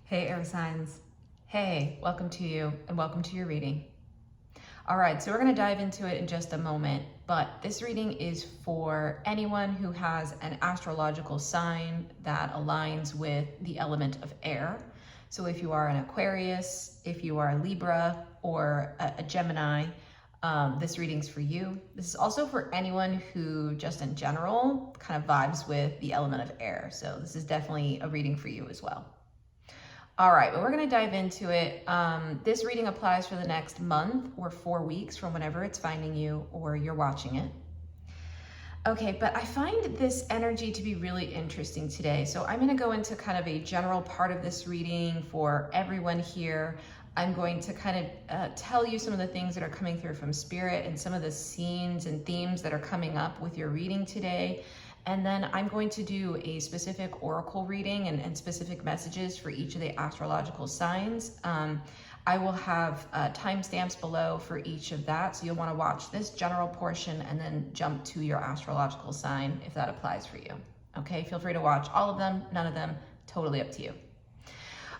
Hey, air signs. Hey, welcome to you and welcome to your reading. All right, so we're going to dive into it in just a moment, but this reading is for anyone who has an astrological sign that aligns with the element of air. So if you are an Aquarius, if you are a Libra or a Gemini, this reading's for you. This is also for anyone who just in general kind of vibes with the element of air. So this is definitely a reading for you as well. All right, but we're going to dive into it. This reading applies for the next month or 4 weeks from whenever it's finding you or you're watching it. Okay, but I find this energy to be really interesting today. So I'm going to go into kind of a general part of this reading for everyone here. I'm going to kind of tell you some of the things that are coming through from Spirit and some of the scenes and themes that are coming up with your reading today. And then I'm going to do a specific oracle reading and specific messages for each of the astrological signs. I will have timestamps below for each of that. So you'll want to watch this general portion and then jump to your astrological sign if that applies for you. Okay, feel free to watch all of them, none of them, totally up to you.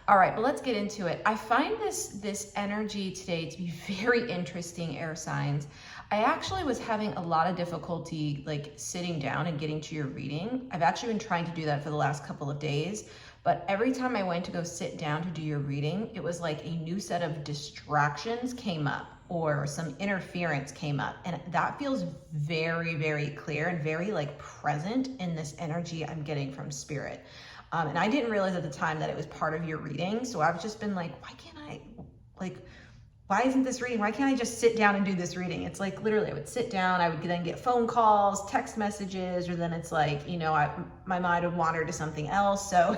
All right, but let's get into it. I find this energy today to be very interesting, air signs. I actually was having a lot of difficulty like sitting down and getting to your reading. I've actually been trying to do that for the last couple of days, but every time I went to go sit down to do your reading, it was like a new set of distractions came up or some interference came up. And that feels very, very clear and very like present in this energy I'm getting from Spirit. And I didn't realize at the time that it was part of your reading. So I've just been like, why isn't this reading? Why can't I just sit down and do this reading? It's like literally I would sit down, I would then get phone calls, text messages, or then it's like, you know, my mind would wander to something else. So,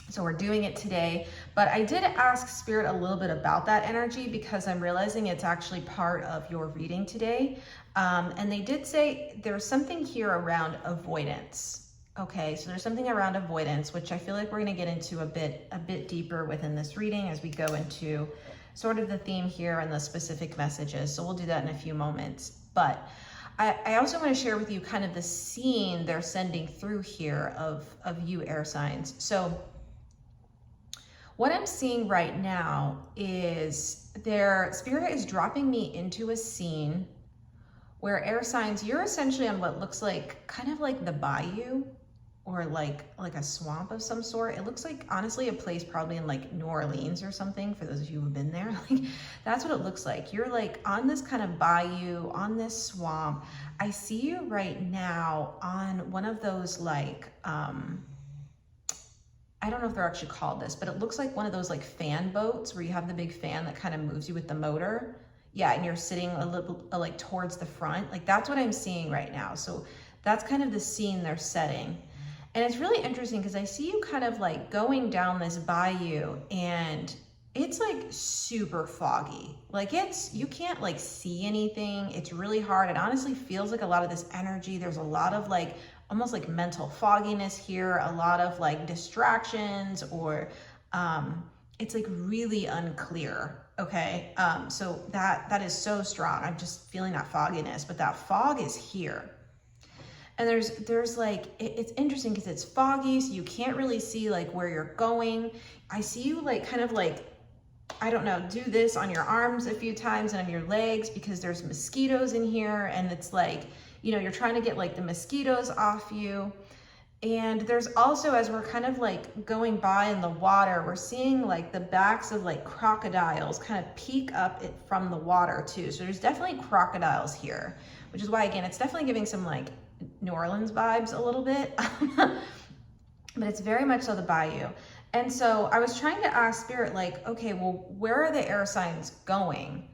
so we're doing it today. But I did ask Spirit a little bit about that energy because I'm realizing it's actually part of your reading today. And they did say there's something here around avoidance. Okay, so there's something around avoidance, which I feel like we're going to get into a bit deeper within this reading as we go into sort of the theme here and the specific messages. So we'll do that in a few moments. But I also want to share with you kind of the scene they're sending through here of you air signs. So what I'm seeing right now is their Spirit is dropping me into a scene where air signs, you're essentially on what looks like kind of like the bayou, or like a swamp of some sort. It looks like honestly a place probably in like New Orleans or something, for those of you who've been there. Like that's what it looks like. You're like on this kind of bayou, on this swamp. I see you right now on one of those like I don't know if they're actually called this, but it looks like one of those like fan boats where you have the big fan that kind of moves you with the motor. Yeah, and you're sitting a little like towards the front. Like that's what I'm seeing right now. So that's kind of the scene they're setting. And it's really interesting because I see you kind of like going down this bayou and it's like super foggy. Like you can't like see anything. It's really hard. It honestly feels like a lot of this energy. There's a lot of like almost like mental fogginess here, a lot of like distractions, or it's like really unclear. Okay, so that is so strong. I'm just feeling that fogginess, but that fog is here. And there's like, it's interesting because it's foggy, so you can't really see like where you're going. I see you like kind of like, I don't know, do this on your arms a few times and on your legs because there's mosquitoes in here. And it's like, you know, you're trying to get like the mosquitoes off you. And there's also, as we're kind of like going by in the water, we're seeing like the backs of like crocodiles kind of peek up from the water too. So there's definitely crocodiles here, which is why, again, it's definitely giving some like New Orleans vibes a little bit, but it's very much so the bayou. And so I was trying to ask Spirit like, okay, well, where are the air signs going?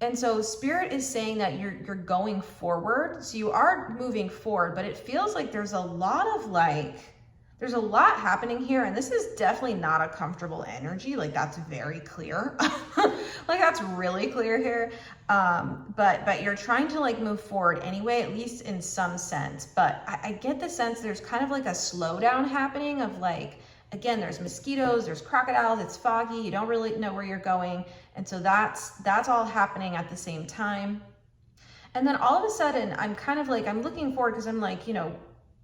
And so Spirit is saying that you're going forward. So you are moving forward, but it feels like there's a lot happening here. And this is definitely not a comfortable energy. Like that's very clear. Like that's really clear here. But you're trying to like move forward anyway, at least in some sense. But I get the sense there's kind of like a slowdown happening of like, again, there's mosquitoes, there's crocodiles, it's foggy, you don't really know where you're going. And so that's all happening at the same time. And then all of a sudden, I'm kind of like, I'm looking forward because I'm like, you know,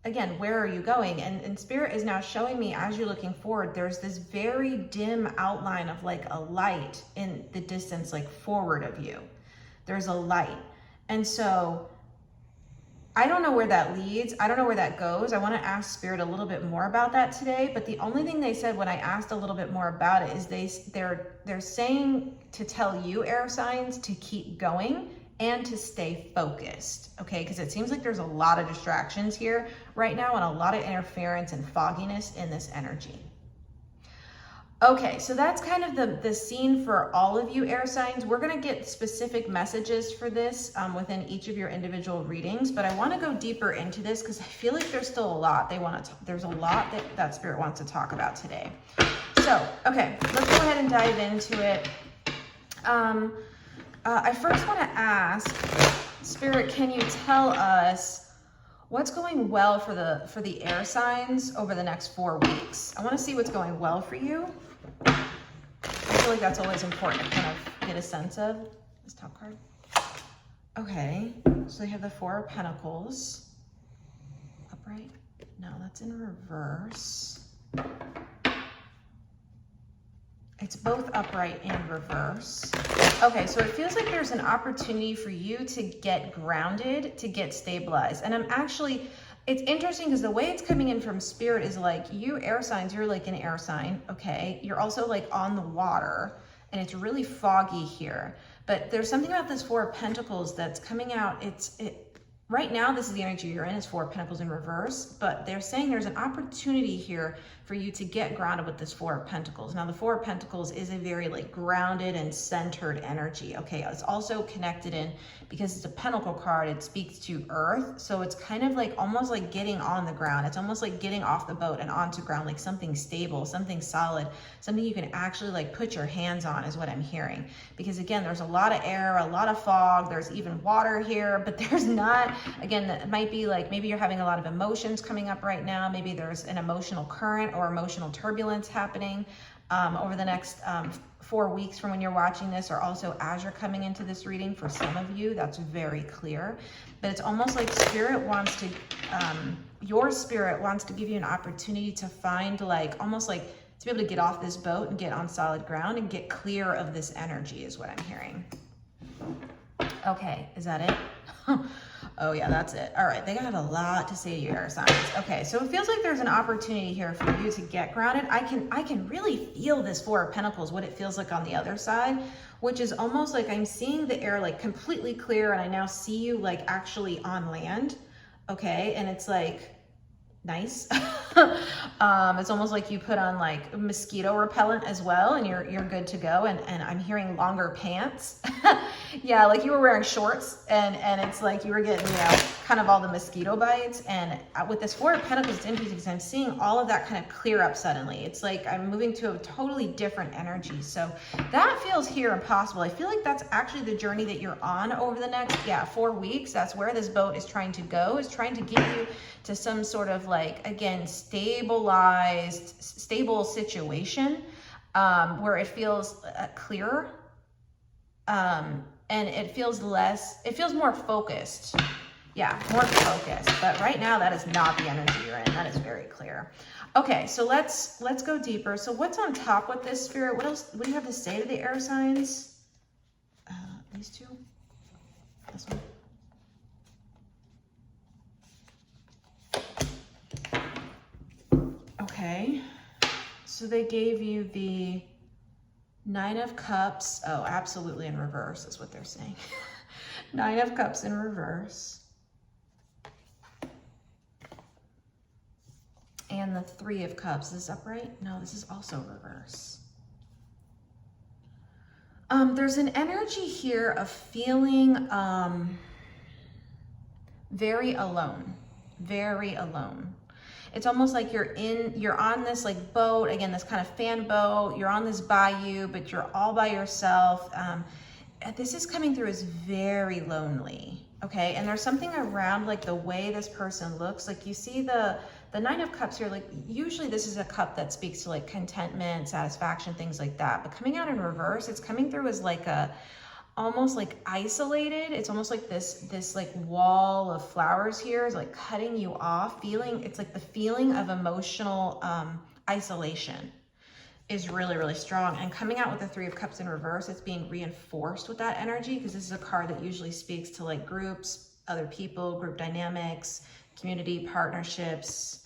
again, where are you going? And Spirit is now showing me, as you're looking forward, there's this very dim outline of like a light in the distance, like forward of you. There's a light. And so I don't know where that leads. I don't know where that goes. I want to ask Spirit a little bit more about that today. But the only thing they said when I asked a little bit more about it is they're saying to tell you, air signs, to keep going and to stay focused, okay? Because it seems like there's a lot of distractions here right now and a lot of interference and fogginess in this energy. Okay, so that's kind of the scene for all of you air signs. We're gonna get specific messages for this within each of your individual readings, but I wanna go deeper into this because I feel like there's still a lot there's a lot that Spirit wants to talk about today. So, okay, let's go ahead and dive into it. I first want to ask, Spirit, can you tell us what's going well for the air signs over the next 4 weeks? I want to see what's going well for you. I feel like that's always important to kind of get a sense of. This top card. Okay, so they have the Four of Pentacles. Upright? No, that's in reverse. It's both upright and reverse. Okay, so it feels like there's an opportunity for you to get grounded, to get stabilized. And it's interesting because the way it's coming in from Spirit is like, you air signs, you're like an air sign, okay? You're also like on the water and it's really foggy here. But there's something about this Four of Pentacles that's coming out. Right now, this is the energy you're in, is Four of Pentacles in reverse, but they're saying there's an opportunity here for you to get grounded with this Four of Pentacles. Now, the Four of Pentacles is a very like grounded and centered energy, okay? It's also connected in, because it's a Pentacle card, it speaks to earth, so it's kind of like almost like getting on the ground. It's almost like getting off the boat and onto ground, like something stable, something solid, something you can actually like put your hands on is what I'm hearing. Because again, there's a lot of air, a lot of fog, there's even water here, but there's not. Again, it might be like maybe you're having a lot of emotions coming up right now. Maybe there's an emotional current or emotional turbulence happening over the next 4 weeks from when you're watching this, or also as you're coming into this reading. For some of you, that's very clear. But it's almost like Spirit wants to, your Spirit wants to give you an opportunity to find like, almost like to be able to get off this boat and get on solid ground and get clear of this energy is what I'm hearing. Okay, is that it? Oh yeah, that's it. All right, they got a lot to say to you, air signs. Okay, so it feels like there's an opportunity here for you to get grounded. I can really feel this Four of Pentacles, what it feels like on the other side, which is almost like I'm seeing the air like completely clear, and I now see you like actually on land. Okay, and it's like nice. It's almost like you put on like mosquito repellent as well, and you're good to go. And I'm hearing longer pants. Yeah, like you were wearing shorts, and it's like you were getting, kind of all the mosquito bites. And with this Four of Pentacles, it's interesting because I'm seeing all of that kind of clear up suddenly. It's like I'm moving to a totally different energy. So that feels here and possible. I feel like that's actually the journey that you're on over the next 4 weeks. That's where this boat is trying to go, is trying to get you to some sort of like, again, stable situation where it feels clearer, and it feels more focused. Yeah, more focused. But right now, that is not the energy you're in. That is very clear. Okay, so let's go deeper. So what's on top with this, Spirit? What else? What do you have to say to the air signs? These two? This one? Okay, so they gave you the Nine of Cups. Oh, absolutely in reverse is what they're saying. Nine of Cups in reverse. And the Three of Cups. Is this upright? No, this is also reverse. There's an energy here of feeling very alone. Very alone. It's almost like you're on this like boat, again, this kind of fan boat, you're on this bayou, but you're all by yourself. This is coming through as very lonely, okay? And there's something around like the way this person looks. Like you see the Nine of Cups here, like usually this is a cup that speaks to like contentment, satisfaction, things like that. But coming out in reverse, it's coming through as like almost like isolated. It's almost like this like wall of flowers here is like cutting you off. It's like the feeling of emotional isolation is really, really strong. And coming out with the Three of Cups in reverse, it's being reinforced with that energy, because this is a card that usually speaks to like groups, other people, group dynamics, community, partnerships,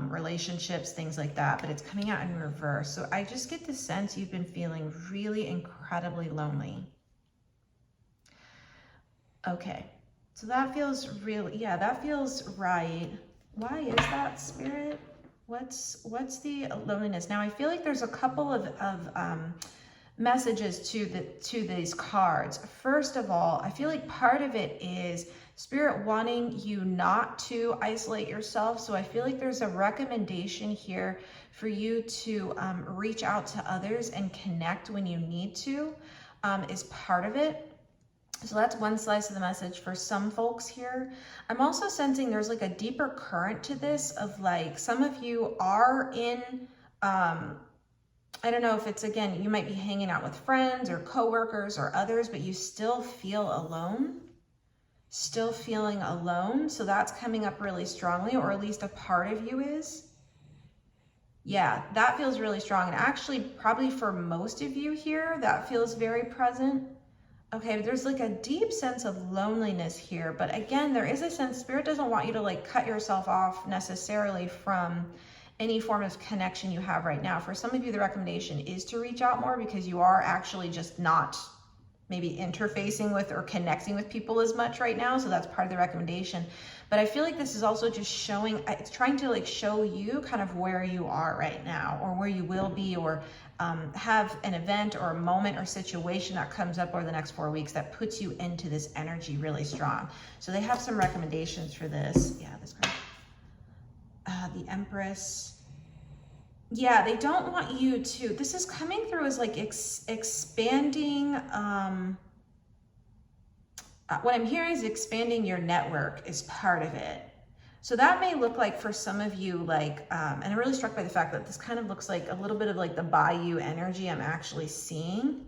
relationships, things like that, but it's coming out in reverse. So I just get the sense you've been feeling really incredibly lonely. Okay, so that feels really, yeah, that feels right. Why is that, Spirit? What's the loneliness? Now I feel like there's a couple of messages to these cards. First of all, I feel like part of it is Spirit wanting you not to isolate yourself. So I feel like there's a recommendation here for you to reach out to others and connect when you need to, is part of it. So that's one slice of the message for some folks here. I'm also sensing there's like a deeper current to this of like, some of you are in, I don't know if it's, again, you might be hanging out with friends or coworkers or others, but you still feel alone, still feeling alone. So that's coming up really strongly, or at least a part of you is. Yeah, that feels really strong. And actually, probably for most of you here, that feels very present. Okay, but there's like a deep sense of loneliness here. But again, there is a sense Spirit doesn't want you to like cut yourself off necessarily from any form of connection you have right now. For some of you, the recommendation is to reach out more, because you are actually just not maybe interfacing with or connecting with people as much right now. So that's part of the recommendation. But I feel like this is also just showing, it's trying to like show you kind of where you are right now, or where you will be, or have an event or a moment or situation that comes up over the next 4 weeks that puts you into this energy really strong. So they have some recommendations for this. Yeah, this card. The Empress. Yeah, they don't want you to, this is coming through as like expanding, what I'm hearing is expanding your network is part of it. So that may look like for some of you, like, and I'm really struck by the fact that this kind of looks like a little bit of like the Bayou energy I'm actually seeing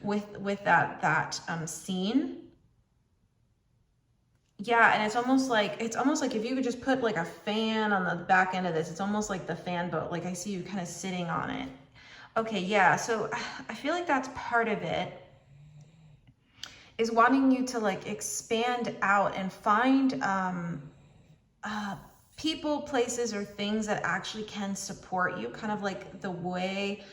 with that scene. Yeah, and it's almost like if you could just put like a fan on the back end of this, it's almost like the fan boat. Like I see you kind of sitting on it. Okay, yeah, so I feel like that's part of it, is wanting you to like expand out and find people, places, or things that actually can support you, kind of like the way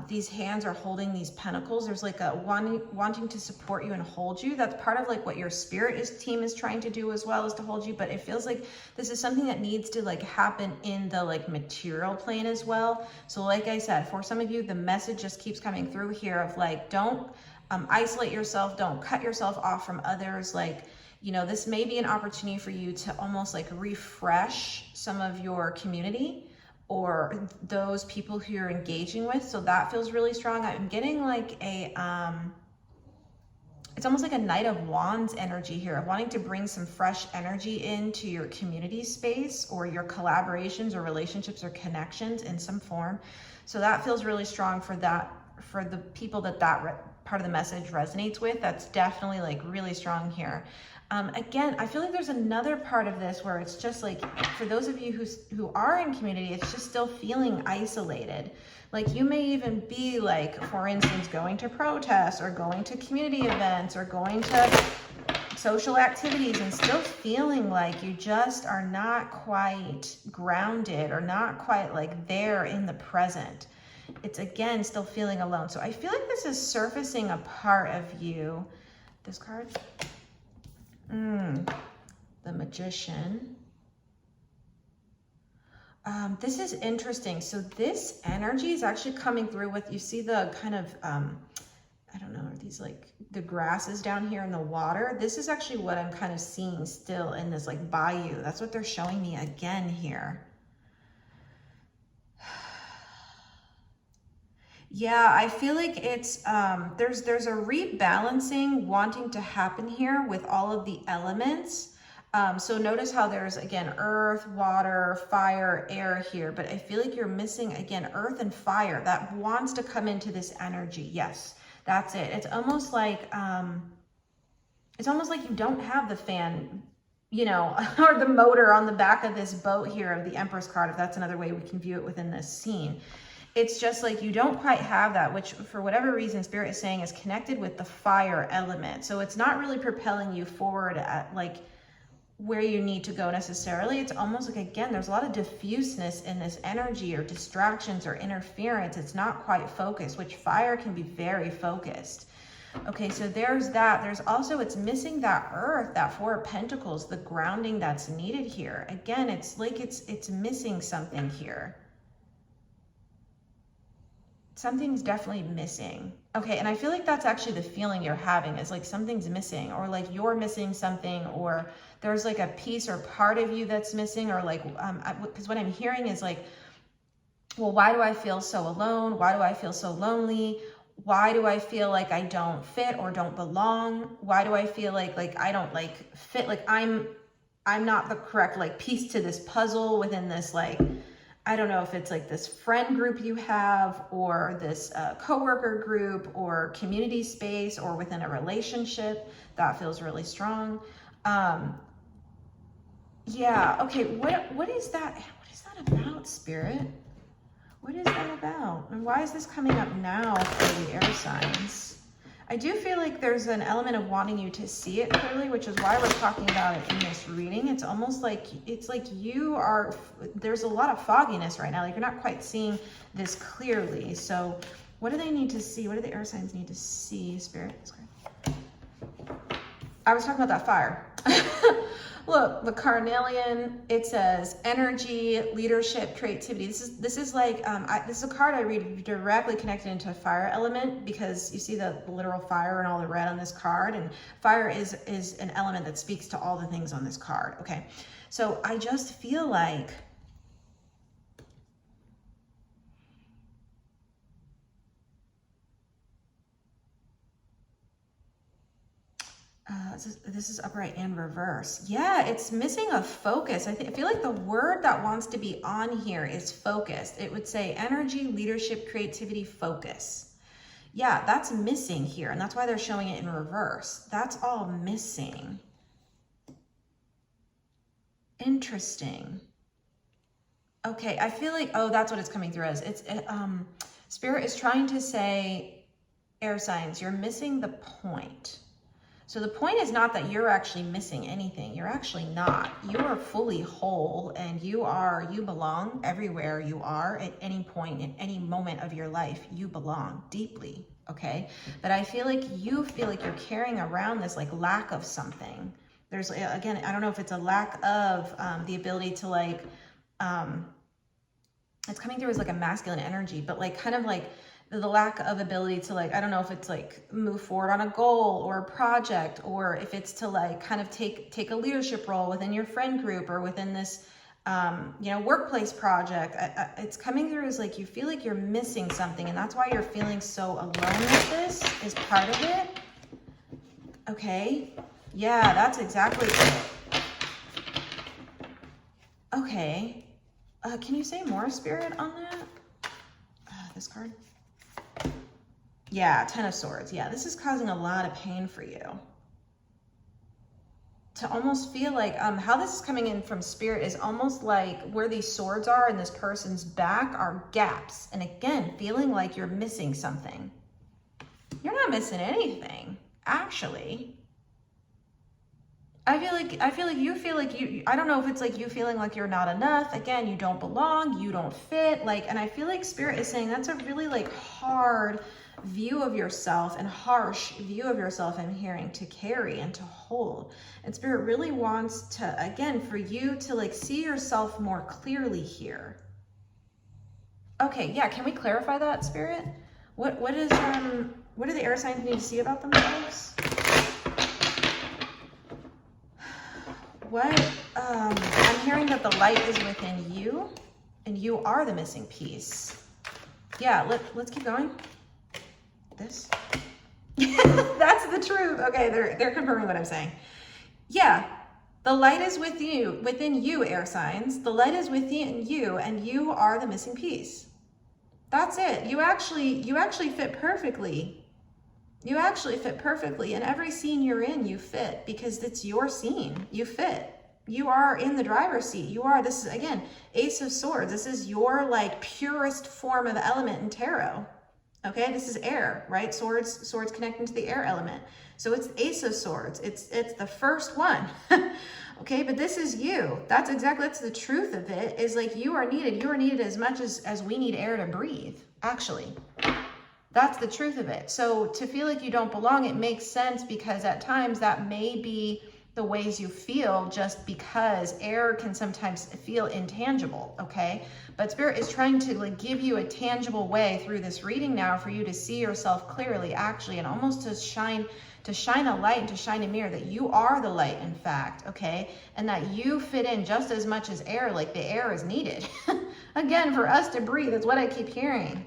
these hands are holding these pentacles. There's like a wanting to support you and hold you. That's part of like what your spirit team is trying to do as well, is to hold you. But it feels like this is something that needs to like happen in the like material plane as well. So like I said, for some of you, the message just keeps coming through here of like, don't isolate yourself, don't cut yourself off from others. Like, you know, this may be an opportunity for you to almost like refresh some of your community or those people who you're engaging with. So that feels really strong. I'm getting like a, it's almost like a Knight of Wands energy here, of wanting to bring some fresh energy into your community space or your collaborations or relationships or connections in some form. So that feels really strong for that, for the people that part of the message resonates with. That's definitely like really strong here. Again, I feel like there's another part of this where it's just like, for those of you who are in community, it's just still feeling isolated. Like you may even be like, for instance, going to protests or going to community events or going to social activities and still feeling like you just are not quite grounded or not quite like there in the present. It's again, still feeling alone. So I feel like this is surfacing a part of you. This card. The Magician. This is interesting. So this energy is actually coming through with, you see the kind of, I don't know, are these like the grasses down here in the water? This is actually what I'm kind of seeing still in this like bayou. That's what they're showing me again here. Yeah, I feel like it's, there's a rebalancing wanting to happen here with all of the elements. So notice how there's, again, earth, water, fire, air here, but I feel like you're missing, again, earth and fire that wants to come into this energy. Yes, That's it. It's almost like you don't have the fan, you know, or the motor on the back of this boat here of the Empress card, if that's another way we can view it within this scene. It's just like you don't quite have that, which for whatever reason Spirit is saying is connected with the fire element. So it's not really propelling you forward at like where you need to go necessarily. It's almost like, again, there's a lot of diffuseness in this energy, or distractions or interference. It's not quite focused, which fire can be very focused. Okay, so there's that. There's also, it's missing that earth, that Four of Pentacles, the grounding that's needed here. Again, it's like it's missing something here. Something's definitely missing. Okay, and I feel like that's actually the feeling you're having, is like something's missing, or like you're missing something, or there's like a piece or part of you that's missing, or like, because what I'm hearing is like, well, why do I feel so alone? Why do I feel so lonely? Why do I feel like I don't fit or don't belong? Why do I feel like I don't like fit, like I'm not the correct like piece to this puzzle within this, like, I don't know if it's like this friend group you have, or this coworker group, or community space, or within a relationship. That feels really strong. Yeah, okay, what is that? What is that about, Spirit? What is that about? And why is this coming up now for the air signs? I do feel like there's an element of wanting you to see it clearly, which is why we're talking about it in this reading. It's almost like, it's like you are, there's a lot of fogginess right now. Like you're not quite seeing this clearly. So what do they need to see? What do the air signs need to see, Spirit? I was talking about that fire. Look, the carnelian, it says energy, leadership, creativity. This is like, this is a card I read directly connected into a fire element, because you see the literal fire and all the red on this card, and fire is an element that speaks to all the things on this card. Okay, so I just feel like, this is upright and reverse. Yeah, it's missing a focus. I feel like the word that wants to be on here is focused. It would say energy, leadership, creativity, focus. Yeah, that's missing here, and that's why they're showing it in reverse. That's all missing. Interesting. Okay, I feel like, oh, that's what it's coming through as. Spirit is trying to say, air signs, you're missing the point. So the point is not that you're actually missing anything. You're actually not. You are fully whole, and you belong everywhere you are at any point, in any moment of your life. You belong deeply, okay? But I feel like you feel like you're carrying around this like lack of something. There's, again, I don't know if it's a lack of the ability to like, it's coming through as like a masculine energy, but like kind of like, the lack of ability to like, I don't know if it's like move forward on a goal or a project, or if it's to like kind of take a leadership role within your friend group, or within this, you know, workplace project. It's coming through as like, you feel like you're missing something, and that's why you're feeling so alone with this, is part of it. Okay. Yeah, that's exactly it. Okay. Can you say more, Spirit, on that? This card? Yeah, Ten of Swords. Yeah, this is causing a lot of pain for you. To almost feel like, how this is coming in from Spirit is almost like where these swords are in this person's back are gaps. And again, feeling like you're missing something. You're not missing anything, actually. I feel like you feel like I don't know if it's like you feeling like you're not enough. Again, you don't belong, you don't fit. Like, and I feel like Spirit is saying that's a really like hard view of yourself, and harsh view of yourself, I'm hearing, to carry and to hold. And Spirit really wants to, again, for you to like see yourself more clearly here. Okay, yeah, can we clarify that, Spirit? What do the air signs need to see about themselves? What, I'm hearing that the light is within you, and you are the missing piece. Yeah, let's keep going. This. That's the truth. Okay, they're confirming what I'm saying. Yeah, the light is within you, air signs. The light is within you, and you are the missing piece. That's it. You actually fit perfectly You actually fit perfectly. In every scene you're in, you fit, because it's your scene. You fit. You are in the driver's seat. You are, this is, again, Ace of Swords. This is your like purest form of element in tarot. Okay, this is air, right? Swords connecting to the air element. So it's Ace of Swords. It's the first one. Okay, but this is you. That's the truth of it, is like you are needed. You are needed as much as we need air to breathe, actually. That's the truth of it. So to feel like you don't belong, it makes sense, because at times that may be the ways you feel, just because air can sometimes feel intangible, okay? But Spirit is trying to like give you a tangible way through this reading now for you to see yourself clearly, actually, and almost to shine a light and to shine a mirror that you are the light, in fact, okay? And that you fit in just as much as air, like the air is needed. Again, for us to breathe, that's what I keep hearing.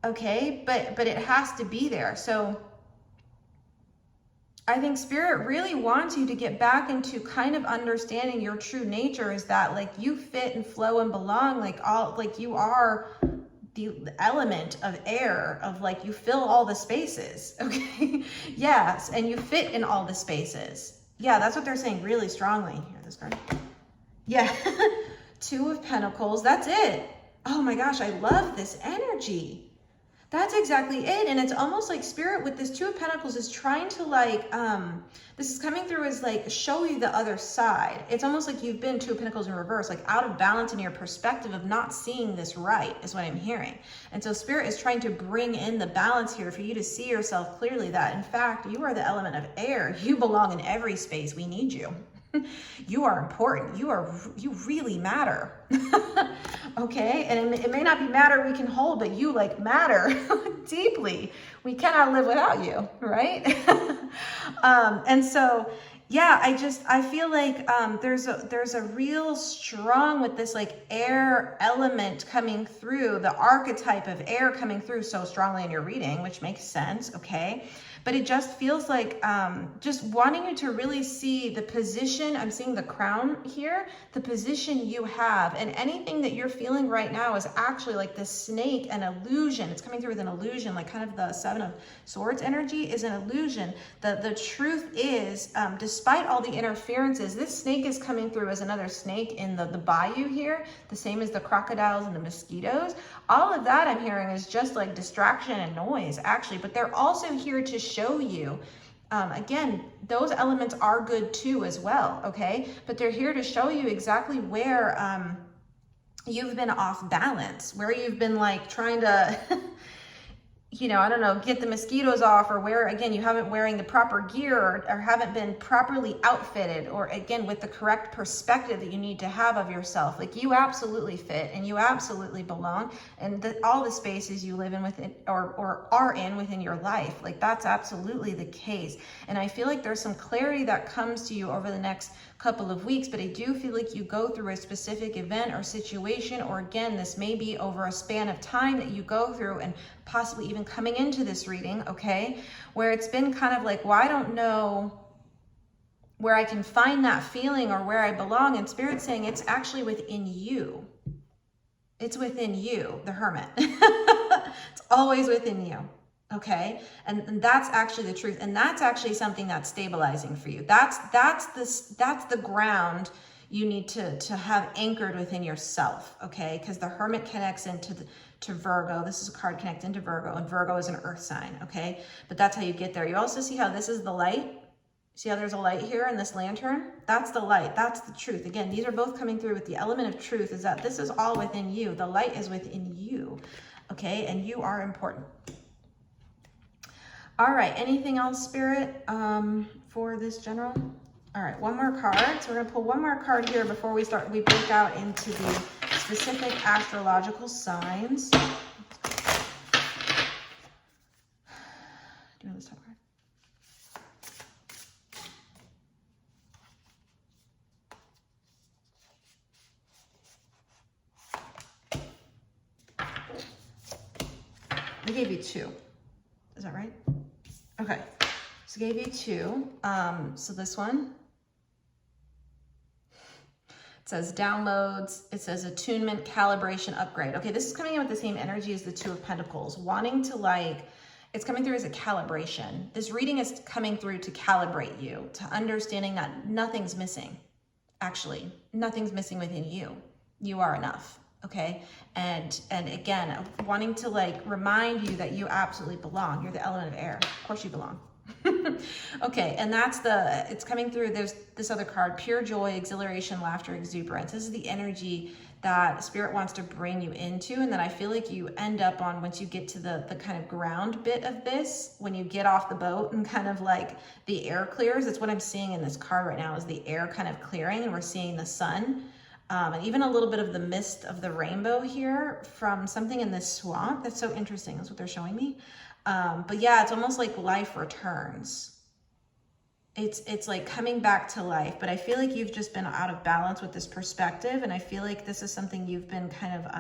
Okay, but it has to be there. So I think Spirit really wants you to get back into kind of understanding your true nature, is that like you fit and flow and belong, like you are the element of air, of like you fill all the spaces, okay? Yes, and you fit in all the spaces. Yeah, that's what they're saying really strongly. Here, this card. Yeah, Two of Pentacles, that's it. Oh my gosh, I love this energy. That's exactly it. And it's almost like Spirit with this Two of Pentacles is trying to like, this is coming through as like, show you the other side. It's almost like you've been Two of Pentacles in reverse, like out of balance in your perspective of not seeing this right, is what I'm hearing. And so Spirit is trying to bring in the balance here for you to see yourself clearly, that in fact, you are the element of air. You belong in every space. We need you. You are important. You really matter. Okay, and it may not be matter we can hold, but you like matter deeply. We cannot live without you, right? And so yeah, I feel like there's a real strong with this like air element coming through, the archetype of air coming through so strongly in your reading, which makes sense, okay? But it just feels like just wanting you to really see the position. I'm seeing the crown here, the position you have, and anything that you're feeling right now is actually like this snake, an illusion. It's coming through with an illusion, like kind of the Seven of Swords energy is an illusion. The truth is, despite all the interferences, this snake is coming through as another snake in the bayou here, the same as the crocodiles and the mosquitoes. All of that I'm hearing is just like distraction and noise, actually, but they're also here to show you, again, those elements are good too as well, okay? But they're here to show you exactly where you've been off balance, where you've been like trying to, you know, I don't know, get the mosquitoes off, or where, again, you haven't wearing the proper gear, or haven't been properly outfitted, or again, with the correct perspective that you need to have of yourself. Like you absolutely fit and you absolutely belong, and all the spaces you live in within, or are in within your life. Like that's absolutely the case. And I feel like there's some clarity that comes to you over the next couple of weeks, but I do feel like you go through a specific event or situation, or again, this may be over a span of time that you go through, and possibly even coming into this reading, okay, where it's been kind of like, well, I don't know where I can find that feeling or where I belong. And Spirit's saying it's actually within you. It's within you, the Hermit. It's always within you. Okay, and that's actually the truth, and that's actually something that's stabilizing for you. That's the ground you need to have anchored within yourself. Okay, because the Hermit connects into to Virgo. This is a card connecting into Virgo, and Virgo is an earth sign. Okay, but that's how you get there. You also see how this is the light. See how there's a light here in this lantern? That's the light. That's the truth. Again, these are both coming through with the element of truth. Is that this is all within you. The light is within you. Okay, and you are important. All right, anything else, Spirit, for this general? All right, one more card. So we're gonna pull one more card here before we break out into the specific astrological signs. Do you know this top card? I gave you two. Is that right? Okay, so gave you two. So this one, it says downloads, it says attunement, calibration, upgrade. Okay, this is coming in with the same energy as the Two of Pentacles, wanting to like, It's coming through as a calibration. This reading is coming through to calibrate you, to understanding that nothing's missing. Actually, nothing's missing within you. You are enough, okay? And again, wanting to like remind you that you absolutely belong. You're the element of air. Of course you belong. Okay, and it's coming through. There's this other card, pure joy, exhilaration, laughter, exuberance. This is the energy that Spirit wants to bring you into, and that I feel like you end up on once you get to the kind of ground bit of this, when you get off the boat and kind of like the air clears. It's what I'm seeing in this card right now, is the air kind of clearing, and we're seeing the sun. And even a little bit of the mist of the rainbow here from something in this swamp. That's so interesting. That's what they're showing me. But yeah, it's almost like life returns. It's like coming back to life, but I feel like you've just been out of balance with this perspective. And I feel like this is something you've been kind of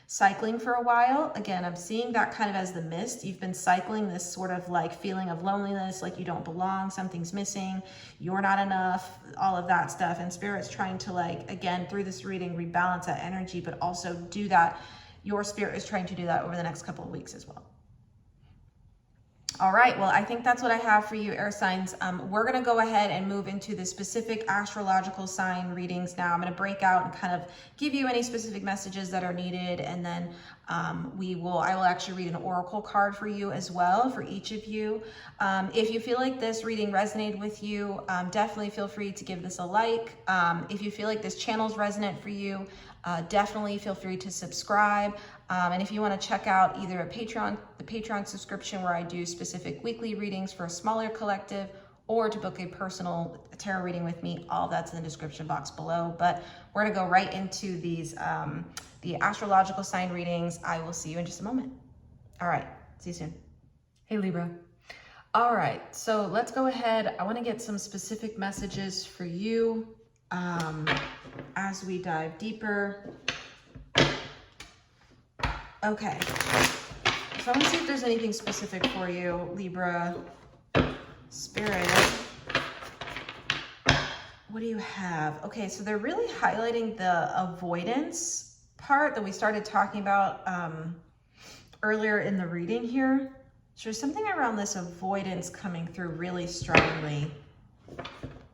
cycling for a while. Again, I'm seeing that kind of as the mist. You've been cycling this sort of like feeling of loneliness, like you don't belong, something's missing, you're not enough, all of that stuff. And Spirit's trying to like, again, through this reading, rebalance that energy, but also do that. Your Spirit is trying to do that over the next couple of weeks as well. All right, well, I think that's what I have for you, air signs. We're going to go ahead and move into the specific astrological sign readings now. I'm going to break out and kind of give you any specific messages that are needed, and then I will actually read an oracle card for you as well, for each of you. If you feel like this reading resonated with you, definitely feel free to give this a like. If you feel like this channel is resonant for you, definitely feel free to subscribe. And if you want to check out either the Patreon subscription, where I do specific weekly readings for a smaller collective, or to book a personal tarot reading with me, all of that's in the description box below. But we're going to go right into these, the astrological sign readings. I will see you in just a moment. All right. See you soon. Hey, Libra. All right. So let's go ahead. I want to get some specific messages for you as we dive deeper. Okay, so I want to see if there's anything specific for you, Libra, Spirit. What do you have? Okay, so they're really highlighting the avoidance part that we started talking about earlier in the reading here. So there's something around this avoidance coming through really strongly.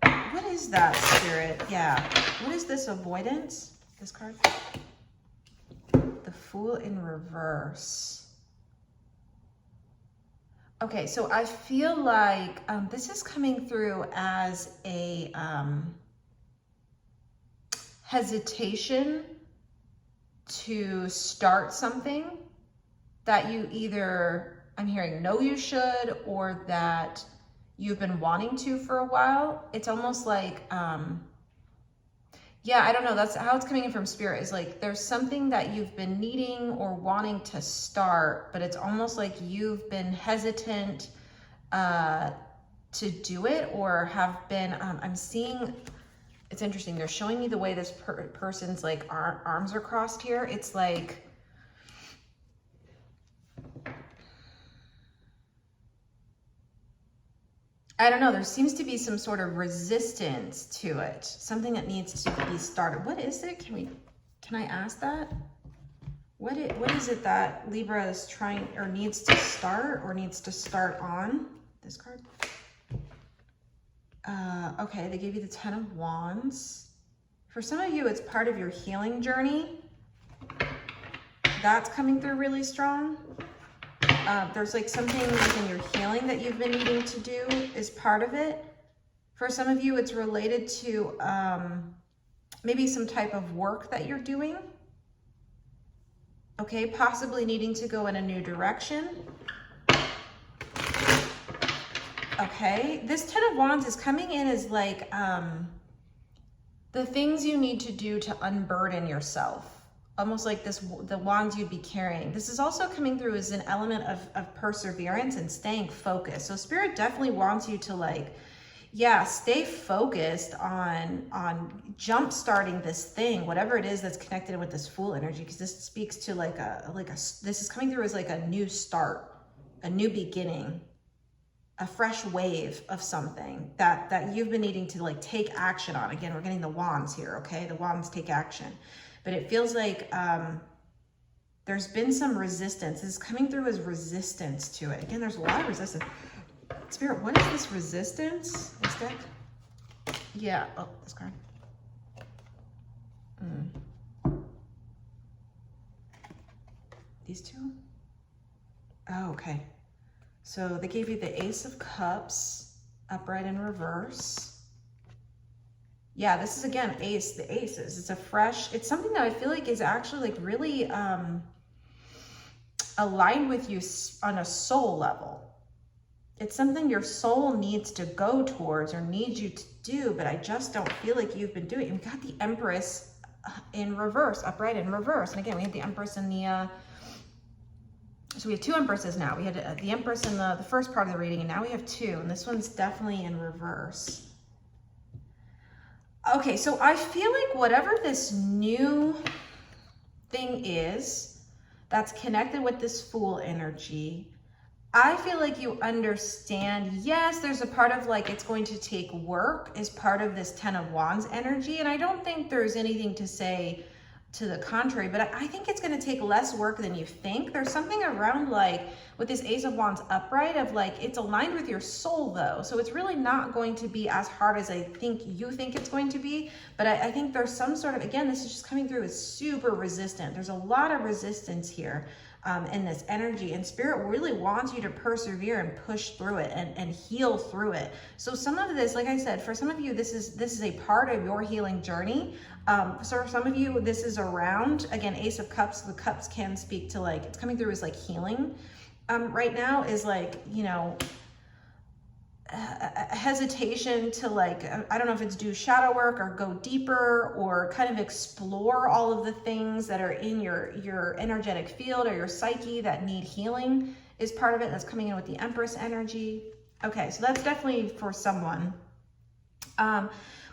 What is that, Spirit? Yeah, what is this avoidance? This card? The Fool in reverse. Okay, so I feel like this is coming through as a hesitation to start something that you either, I'm hearing, know you should, or that you've been wanting to for a while. It's almost like, yeah, I don't know. That's how it's coming in from Spirit, is like there's something that you've been needing or wanting to start, but it's almost like you've been hesitant to do it, or have been, I'm seeing, it's interesting. They're showing me the way this person's like arms are crossed here. It's like, I don't know, there seems to be some sort of resistance to it, something that needs to be started. What is it? Can I ask that? What is it that Libra is trying, or needs to start, or needs to start on? This card? Okay, they gave you the 10 of Wands. For some of you, it's part of your healing journey. That's coming through really strong. There's like something within your healing that you've been needing to do is part of it. For some of you, it's related to maybe some type of work that you're doing. Okay, possibly needing to go in a new direction. Okay, this 10 of Wands is coming in as like the things you need to do to unburden yourself. Almost like the wands you'd be carrying. This is also coming through as an element of perseverance and staying focused. So Spirit definitely wants you to like, yeah, stay focused on jump starting this thing, whatever it is that's connected with this Fool energy, because this speaks to like this is coming through as like a new start, a new beginning, a fresh wave of something that you've been needing to like take action on. Again, we're getting the wands here, okay? The wands take action. But it feels like there's been some resistance. This is coming through as resistance to it. Again, there's a lot of resistance. Spirit, what is this resistance? This deck? Yeah. Oh, this card. These two? Oh, okay. So they gave you the Ace of Cups, upright and reverse. Yeah, this is again, the aces. It's a fresh, it's something that I feel like is actually like really aligned with you on a soul level. It's something your soul needs to go towards or needs you to do, but I just don't feel like you've been doing it. And we got the Empress in reverse, upright and reverse. And again, we had the Empress in the, so we have two Empresses now. We had the Empress in the first part of the reading, and now we have two, and this one's definitely in reverse. Okay, so I feel like whatever this new thing is that's connected with this Fool energy, I feel like you understand, yes, there's a part of like it's going to take work as part of this Ten of Wands energy, and I don't think there's anything to say to the contrary, but I think it's going to take less work than you think. There's something around like with this Ace of Wands upright of like it's aligned with your soul though, so it's really not going to be as hard as I think you think it's going to be. But I think there's some sort of, again, this is just coming through as super resistant. There's a lot of resistance here in this energy, and Spirit really wants you to persevere and push through it and heal through it. So some of this, like I said, for some of you, this is a part of your healing journey. So for some of you, this is around, again, Ace of Cups. The cups can speak to like, it's coming through as like healing. Right now is like, you know, a hesitation to like, I don't know if it's do shadow work or go deeper or kind of explore all of the things that are in your energetic field or your psyche that need healing is part of it. That's coming in with the Empress energy. Okay, so that's definitely for someone.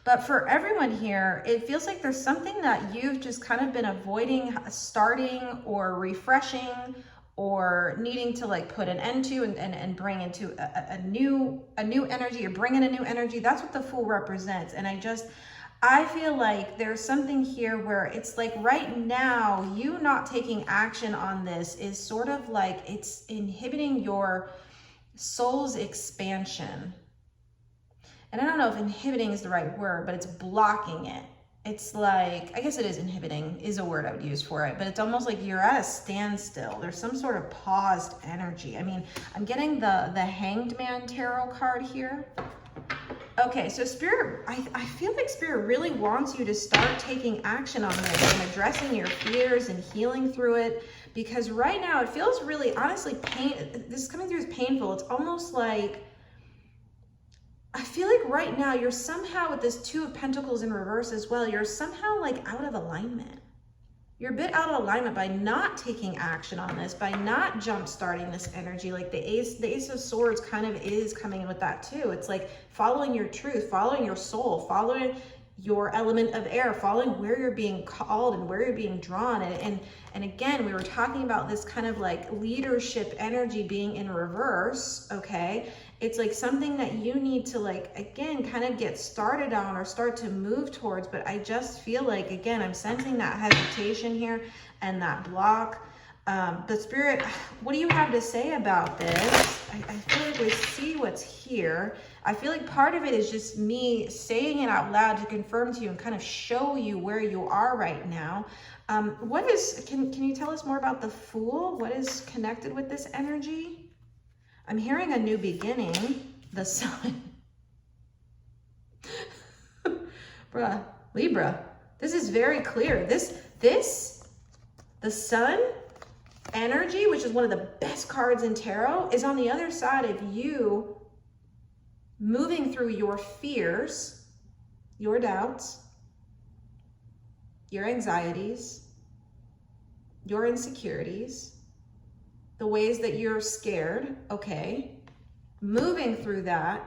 But for everyone here, it feels like there's something that you've just kind of been avoiding starting or refreshing or needing to like put an end to and bring into a new energy, or bring in a new energy. That's what the Fool represents. And I feel like there's something here where it's like right now, you not taking action on this is sort of like it's inhibiting your soul's expansion. And I don't know if inhibiting is the right word, but it's blocking it. It's like, I guess it is inhibiting is a word I would use for it, but it's almost like you're at a standstill. There's some sort of paused energy. I mean, I'm getting the Hanged Man tarot card here. Okay, so Spirit, I feel like Spirit really wants you to start taking action on this and addressing your fears and healing through it, because right now it feels really, honestly, this is coming through as painful. It's almost like, I feel like right now you're somehow with this Two of Pentacles in reverse as well, you're somehow like out of alignment. You're a bit out of alignment by not taking action on this, by not jump starting this energy. Like the Ace of Swords kind of is coming in with that too. It's like following your truth, following your soul, following your element of air, following where you're being called and where you're being drawn. And again, we were talking about this kind of like leadership energy being in reverse, okay? It's like something that you need to like, again, kind of get started on or start to move towards. But I just feel like, again, I'm sensing that hesitation here and that block. But Spirit, what do you have to say about this? I feel like we see what's here. I feel like part of it is just me saying it out loud to confirm to you and kind of show you where you are right now. Can you tell us more about the Fool? What is connected with this energy? I'm hearing a new beginning, the Sun. Bruh, Libra, this is very clear. The Sun energy, which is one of the best cards in tarot, is on the other side of you moving through your fears, your doubts, your anxieties, your insecurities, the ways that you're scared, okay? Moving through that,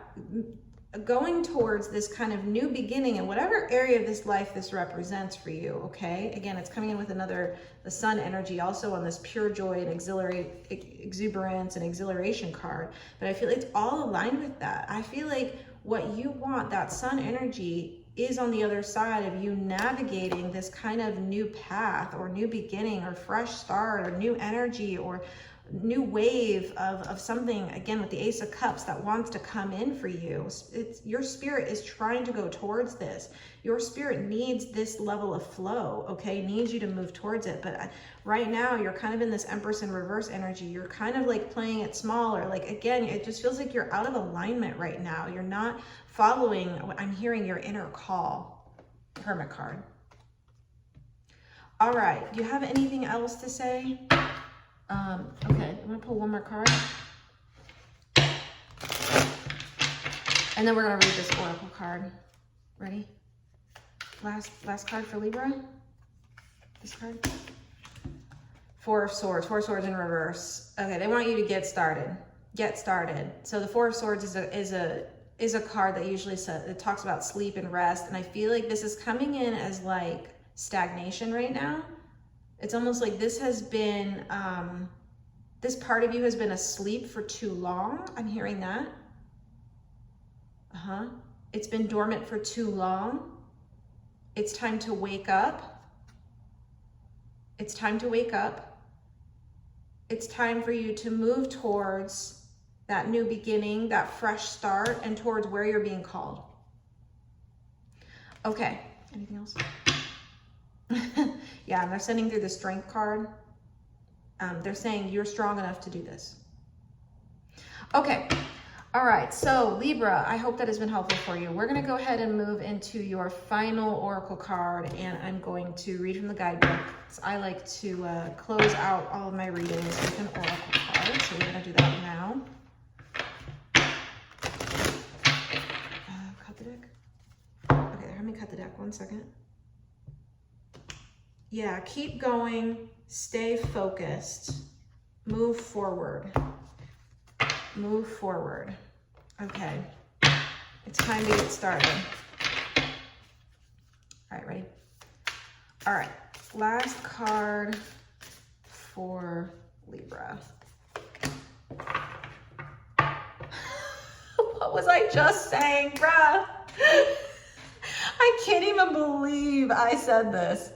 going towards this kind of new beginning in whatever area of this life this represents for you, okay? Again, it's coming in with the Sun energy also on this pure joy and exuberance and exhilaration card. But I feel like it's all aligned with that. I feel like what you want, that Sun energy, is on the other side of you navigating this kind of new path or new beginning or fresh start or new energy or new wave of something, again, with the Ace of Cups that wants to come in for you. Your spirit is trying to go towards this. Your spirit needs this level of flow, okay? Needs you to move towards it. But right now, you're kind of in this Empress in reverse energy. You're kind of like playing it smaller. Like, again, it just feels like you're out of alignment right now. You're not following, I'm hearing your inner call. Hermit card. All right, do you have anything else to say? Okay, I'm gonna pull one more card. And then we're gonna read this Oracle card. Ready? Last card for Libra. This card. Four of Swords in reverse. Okay, they want you to get started. Get started. So the Four of Swords is a card that usually it talks about sleep and rest, and I feel like this is coming in as like stagnation right now. It's almost like this has been, this part of you has been asleep for too long. I'm hearing that. It's been dormant for too long. It's time to wake up. It's time to wake up. It's time for you to move towards that new beginning, that fresh start, and towards where you're being called. Okay, anything else? Yeah, they're sending through the Strength card. They're saying you're strong enough to do this. Okay, all right, so Libra, I hope that has been helpful for you. We're gonna go ahead and move into your final Oracle card, and I'm going to read from the guidebook. I like to close out all of my readings with an Oracle card, so we're gonna do that now. Cut the deck. Okay, let me cut the deck 1 second. Yeah, keep going, stay focused, move forward, move forward. Okay, it's time to get started. All right, ready? All right, last card for Libra. What was I just saying, bruh? I can't even believe I said this.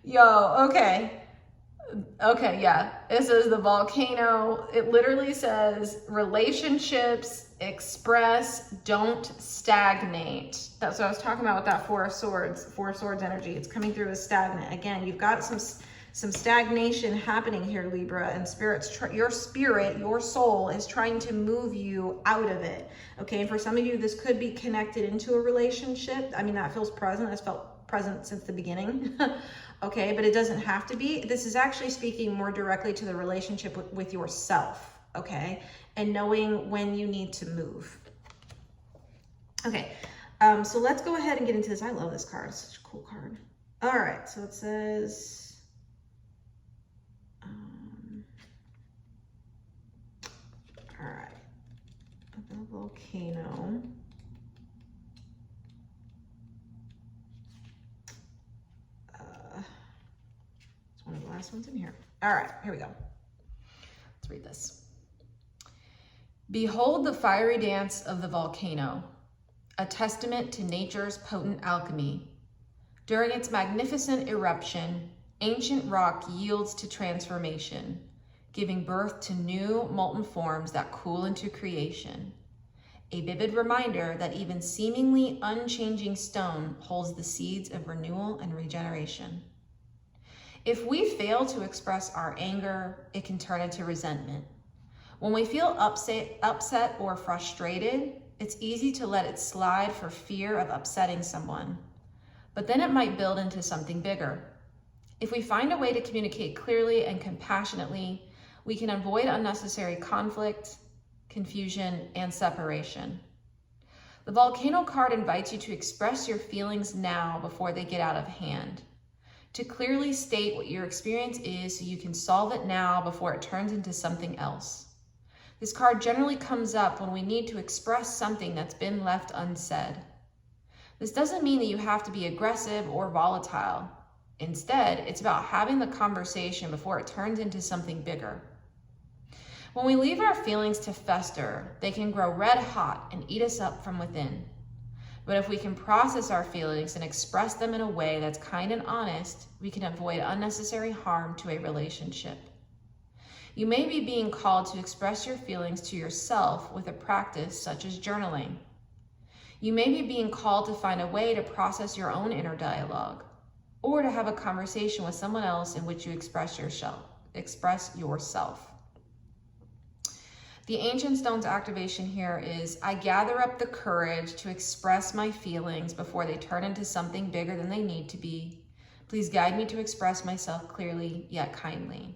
Yo, okay, yeah, this is the volcano. It literally says relationships express, don't stagnate. That's what I was talking about with that Four of Swords energy. It's coming through as stagnant. Again, you've got some stagnation happening here, Libra, and your soul is trying to move you out of it. Okay, and for some of you, this could be connected into a relationship. I mean, that feels present. It's felt present since the beginning. Okay, but it doesn't have to be. This is actually speaking more directly to the relationship with yourself, okay? And knowing when you need to move. Okay, so let's go ahead and get into this. I love this card, it's such a cool card. All right, so it says, all right, the volcano. One of the last ones in here. All right, here we go. Let's read this. Behold the fiery dance of the volcano, a testament to nature's potent alchemy. During its magnificent eruption, ancient rock yields to transformation, giving birth to new molten forms that cool into creation. A vivid reminder that even seemingly unchanging stone holds the seeds of renewal and regeneration. If we fail to express our anger, it can turn into resentment. When we feel upset or frustrated, it's easy to let it slide for fear of upsetting someone. But then it might build into something bigger. If we find a way to communicate clearly and compassionately, we can avoid unnecessary conflict, confusion, and separation. The volcano card invites you to express your feelings now before they get out of hand. To clearly state what your experience is so you can solve it now before it turns into something else. This card generally comes up when we need to express something that's been left unsaid. This doesn't mean that you have to be aggressive or volatile. Instead, it's about having the conversation before it turns into something bigger. When we leave our feelings to fester, they can grow red hot and eat us up from within. But if we can process our feelings and express them in a way that's kind and honest, we can avoid unnecessary harm to a relationship. You may be being called to express your feelings to yourself with a practice such as journaling. You may be being called to find a way to process your own inner dialogue, or to have a conversation with someone else in which you express yourself. The Ancient Stones activation here is, I gather up the courage to express my feelings before they turn into something bigger than they need to be. Please guide me to express myself clearly yet kindly.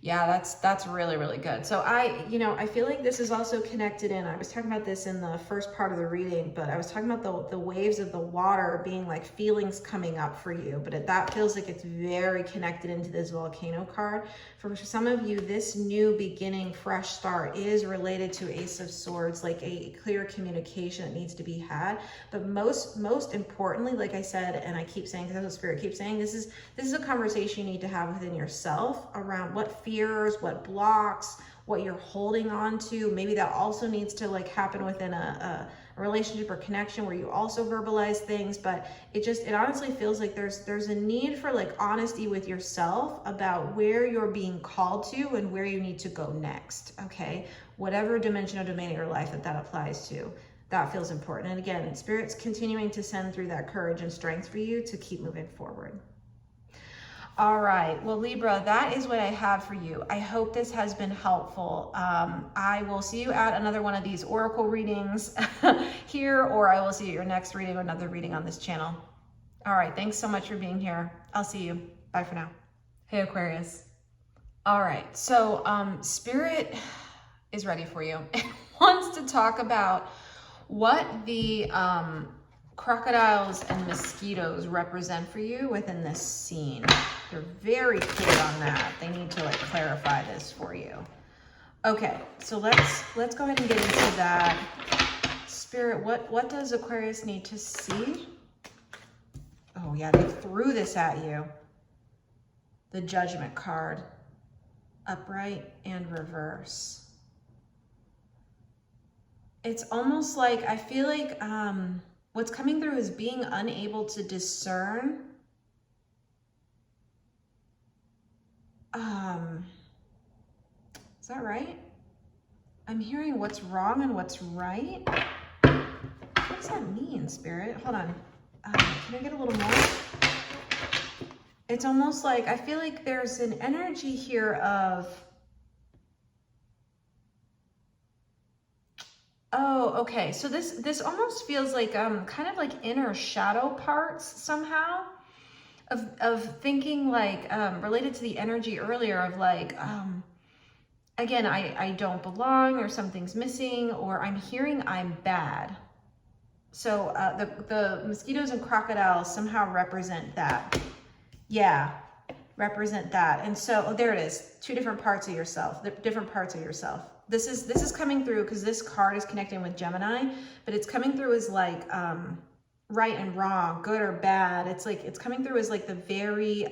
Yeah, that's really, really good. So I feel like this is also connected in, I was talking about this in the first part of the reading, but I was talking about the waves of the water being like feelings coming up for you, but that feels like it's very connected into this volcano card. For some of you, this new beginning, fresh start is related to Ace of Swords, like a clear communication that needs to be had. But most importantly, like I said, and I keep saying, because that's what Spirit keeps saying, this is a conversation you need to have within yourself around what fears, what blocks, what you're holding on to. Maybe that also needs to like happen within a relationship or connection where you also verbalize things. But it honestly feels like there's a need for like honesty with yourself about where you're being called to and where you need to go next. Okay, whatever dimension or domain of your life that applies to, that feels important. And again, Spirit's continuing to send through that courage and strength for you to keep moving forward. All right, well, Libra, that is what I have for you. I hope this has been helpful. I will see you at another one of these Oracle readings here, or I will see you at your next reading or another reading on this channel. All right, thanks so much for being here. I'll see you. Bye for now. Hey, Aquarius. All right, so Spirit is ready for you and wants to talk about what the crocodiles and mosquitoes represent for you within this scene. They're very clear on that. They need to like clarify this for you. Okay, so let's go ahead and get into that. Spirit, what does Aquarius need to see? Oh yeah, they threw this at you. The Judgment card, upright and reverse. It's almost like, I feel like what's coming through is being unable to discern is that right? I'm hearing what's wrong and what's right. What does that mean, Spirit? Hold on. Can I get a little more? It's almost like, I feel like there's an energy here of, oh, okay. So this almost feels like kind of like inner shadow parts somehow of thinking like related to the energy earlier of like again, I don't belong, or something's missing, or I'm hearing I'm bad. So the mosquitoes and crocodiles somehow represent that. Yeah, represent that. And so, oh, there it is. Two different parts of yourself, different parts of yourself. This is coming through because this card is connecting with Gemini, but it's coming through as like right and wrong, good or bad. It's like, it's coming through as like the very,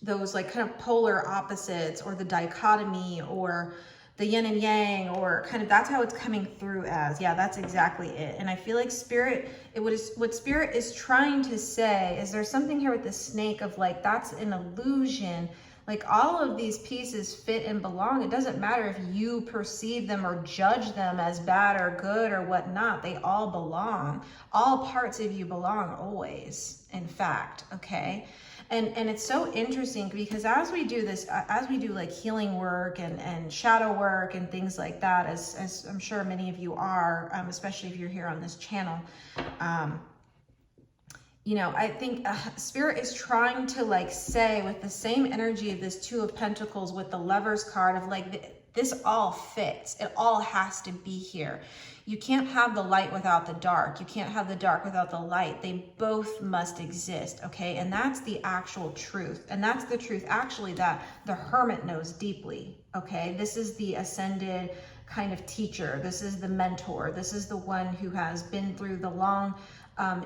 those like kind of polar opposites, or the dichotomy, or the yin and yang, or kind of, that's how it's coming through as. Yeah, that's exactly it. And I feel like Spirit, what Spirit is trying to say is there's something here with the snake of like, that's an illusion. Like all of these pieces fit and belong. It doesn't matter if you perceive them or judge them as bad or good or whatnot. They all belong. All parts of you belong always, in fact, okay? And it's so interesting because as we do this, as we do like healing work and shadow work and things like that, as I'm sure many of you are, especially if you're here on this channel, you know, I think Spirit is trying to like say with the same energy of this Two of Pentacles with the Lovers card of like, this all fits. It all has to be here. You can't have the light without the dark. You can't have the dark without the light. They both must exist, okay? And that's the actual truth. And that's the truth actually that the Hermit knows deeply, okay? This is the ascended kind of teacher. This is the mentor. This is the one who has been through the long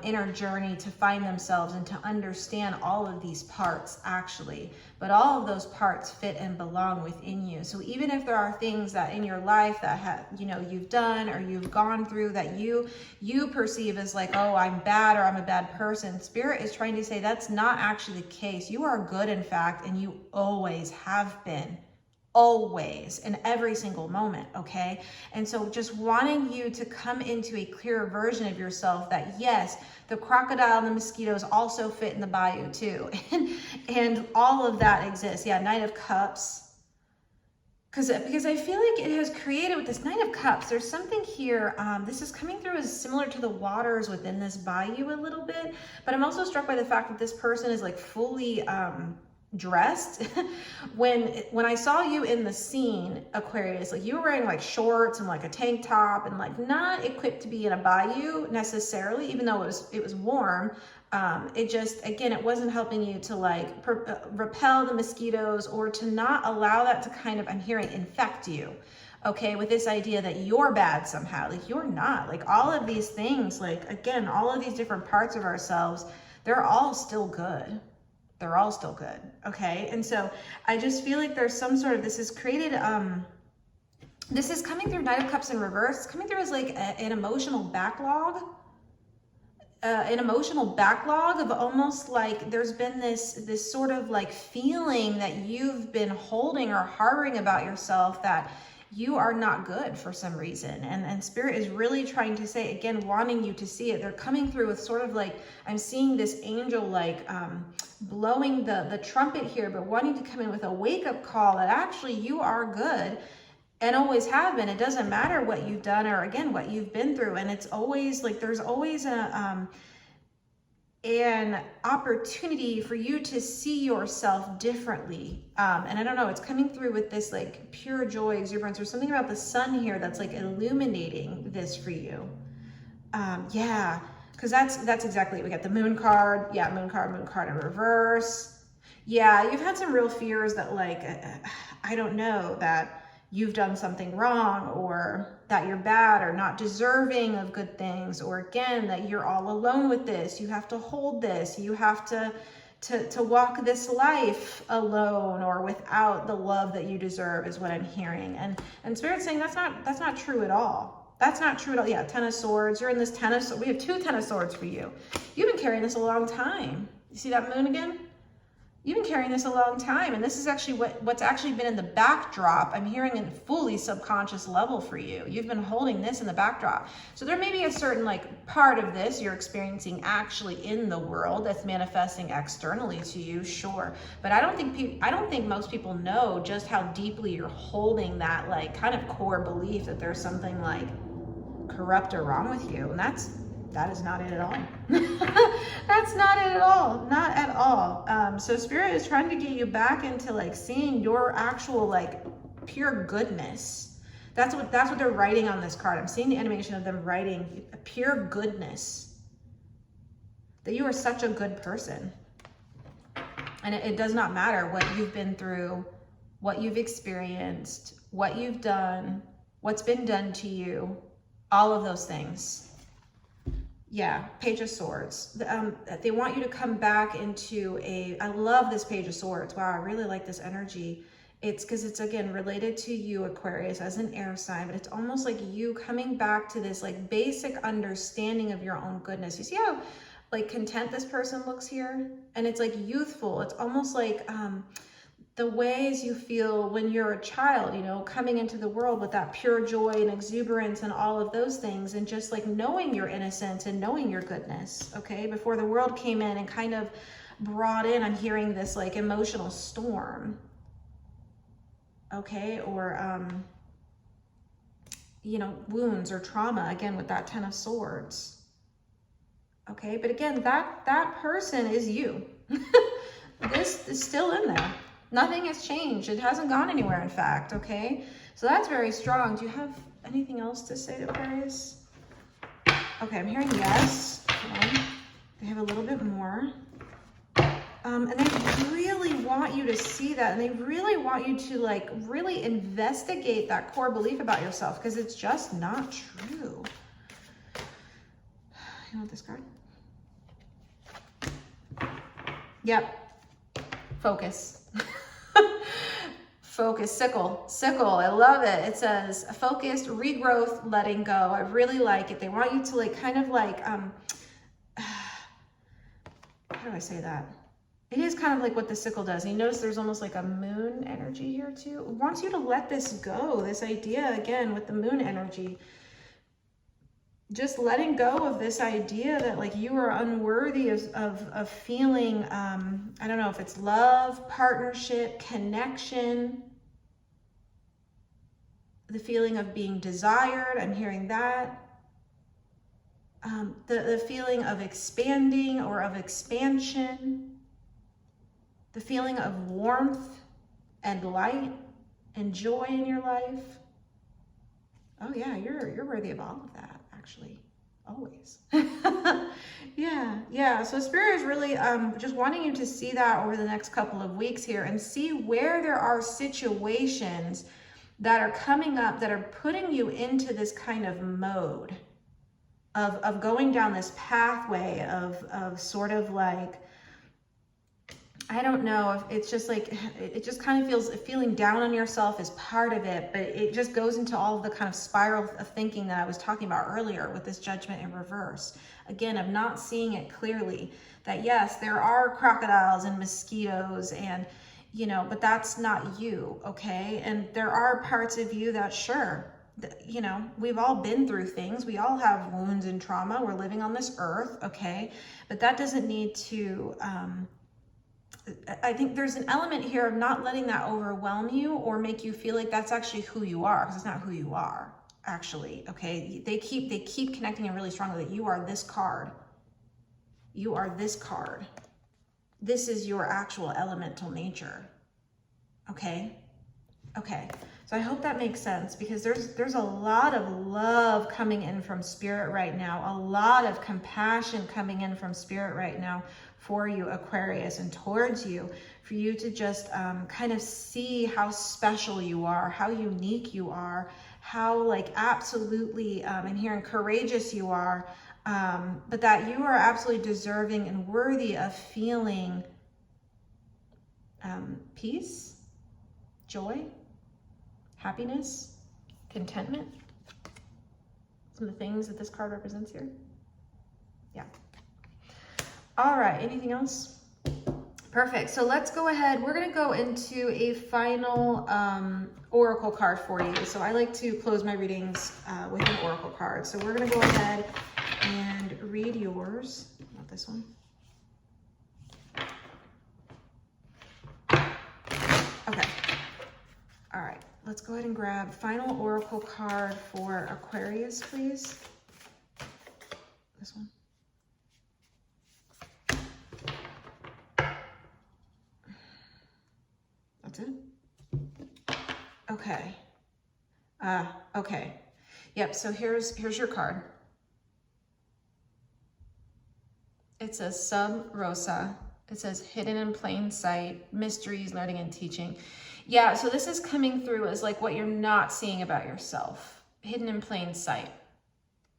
inner journey to find themselves and to understand all of these parts actually. But all of those parts fit and belong within you. So even if there are things that in your life that have, you know, you've done or you've gone through that you perceive as like, oh, I'm bad or I'm a bad person, Spirit is trying to say that's not actually the case. You are good, in fact, and you always have been. Always, in every single moment, okay? And so just wanting you to come into a clearer version of yourself that yes, the crocodile and the mosquitoes also fit in the bayou too. And all of that exists. Yeah, Knight of Cups. Because I feel like it has created with this Knight of Cups, there's something here, this is coming through as similar to the waters within this bayou a little bit, but I'm also struck by the fact that this person is like fully, dressed. when I saw you in the scene, Aquarius, like you were wearing like shorts and like a tank top and like not equipped to be in a bayou necessarily, even though it was warm. It just, again, it wasn't helping you to like repel the mosquitoes or to not allow that to kind of, I'm hearing, infect you. Okay, with this idea that you're bad somehow, like you're not. Like all of these things, like again, all of these different parts of ourselves, they're all still good. They're all still good, okay? And so I just feel like there's some sort of, this is created, this is coming through Knight of Cups in reverse. It's coming through as like an emotional backlog. An emotional backlog of almost like there's been this sort of like feeling that you've been holding or harboring about yourself that you are not good for some reason. And Spirit is really trying to say, again, wanting you to see it. They're coming through with sort of like, I'm seeing this angel like blowing the trumpet here, but wanting to come in with a wake-up call that actually you are good and always have been. It doesn't matter what you've done or, again, what you've been through. And it's always like there's always an opportunity for you to see yourself differently. And I don't know, it's coming through with this like pure joy, exuberance, or something about the sun here that's like illuminating this for you. Yeah, because that's exactly it. We got the moon card. Yeah, moon card in reverse. Yeah, you've had some real fears that like, I don't know, that you've done something wrong or that you're bad or not deserving of good things, or again, that you're all alone with this. You have to hold this. You have to walk this life alone or without the love that you deserve is what I'm hearing. And Spirit's saying that's not true at all. That's not true at all. Yeah, Ten of Swords. You're in this we have two Ten of Swords for you. You've been carrying this a long time. You see that moon again? You've been carrying this a long time, and this is actually what's actually been in the backdrop. I'm hearing in fully subconscious level for you. You've been holding this in the backdrop. So there may be a certain like part of this you're experiencing actually in the world that's manifesting externally to you, sure. But I don't think most people know just how deeply you're holding that like kind of core belief that there's something like corrupt or wrong with you, and that is not it at all. That's not it at all. Not at all. So Spirit is trying to get you back into like seeing your actual like pure goodness. That's what they're writing on this card. I'm seeing the animation of them writing pure goodness. That you are such a good person. And it does not matter what you've been through, what you've experienced, what you've done, what's been done to you, all of those things. Yeah, Page of Swords. They want you to come back into I love this Page of Swords. Wow, I really like this energy. It's because it's, again, related to you, Aquarius, as an air sign, but it's almost like you coming back to this like basic understanding of your own goodness. You see how like content this person looks here? And it's like youthful. It's almost like the ways you feel when you're a child, you know, coming into the world with that pure joy and exuberance and all of those things, and just like knowing your innocence and knowing your goodness, okay? Before the world came in and kind of brought in, I'm hearing this like emotional storm, okay? Or, you know, wounds or trauma, again, with that Ten of Swords, okay? But again, that person is you. This is still in there. Nothing has changed. It hasn't gone anywhere, in fact, okay? So that's very strong. Do you have anything else to say to Aquarius? Okay, I'm hearing yes. Okay. They have a little bit more. And they really want you to see that, and they really want you to like really investigate that core belief about yourself, because it's just not true. You know what this card? Yep. Focus. Focus, sickle, I love it. It says focused, regrowth, letting go. I really like it. They want you to like kind of like, how do I say that? It is kind of like what the sickle does. And you notice there's almost like a moon energy here too. It wants you to let this go, this idea again with the moon energy. Just letting go of this idea that like you are unworthy of feeling, I don't know if it's love, partnership, connection, the feeling of being desired. I'm hearing that. The feeling of expanding or of expansion, the feeling of warmth and light and joy in your life. Oh yeah, you're worthy of all of that, actually, always. Yeah. So Spirit is really just wanting you to see that over the next couple of weeks here and see where there are situations that are coming up that are putting you into this kind of mode of going down this pathway of sort of like, I don't know if it's just like, it just kind of feels, feeling down on yourself is part of it, but it just goes into all of the kind of spiral of thinking that I was talking about earlier with this judgment in reverse. Again, of not seeing it clearly that yes, there are crocodiles and mosquitoes and, you know, but that's not you, okay? And there are parts of you that sure, you know, we've all been through things. We all have wounds and trauma. We're living on this earth, okay? But that doesn't need to, I think there's an element here of not letting that overwhelm you or make you feel like that's actually who you are, because it's not who you are, actually, okay? They keep connecting it really strongly that you are this card. You are this card. This is your actual elemental nature, okay? Okay, so I hope that makes sense because there's a lot of love coming in from Spirit right now, a lot of compassion coming in from Spirit right now for you, Aquarius, and towards you, for you to just kind of see how special you are, how unique you are, how like absolutely, and hearing courageous you are, but that you are absolutely deserving and worthy of feeling peace, joy, happiness, contentment. Some of the things that this card represents here. Yeah. All right, anything else? Perfect, so let's go ahead. We're gonna go into a final oracle card for you. So I like to close my readings with an oracle card. So we're gonna go ahead and read yours, not this one. Okay, all right, let's go ahead and grab final oracle card for Aquarius, please. This one. That's it? Okay. Okay. Yep, so here's your card. It says Sub Rosa. It says hidden in plain sight, mysteries, learning and teaching. Yeah, so this is coming through as like what you're not seeing about yourself. Hidden in plain sight.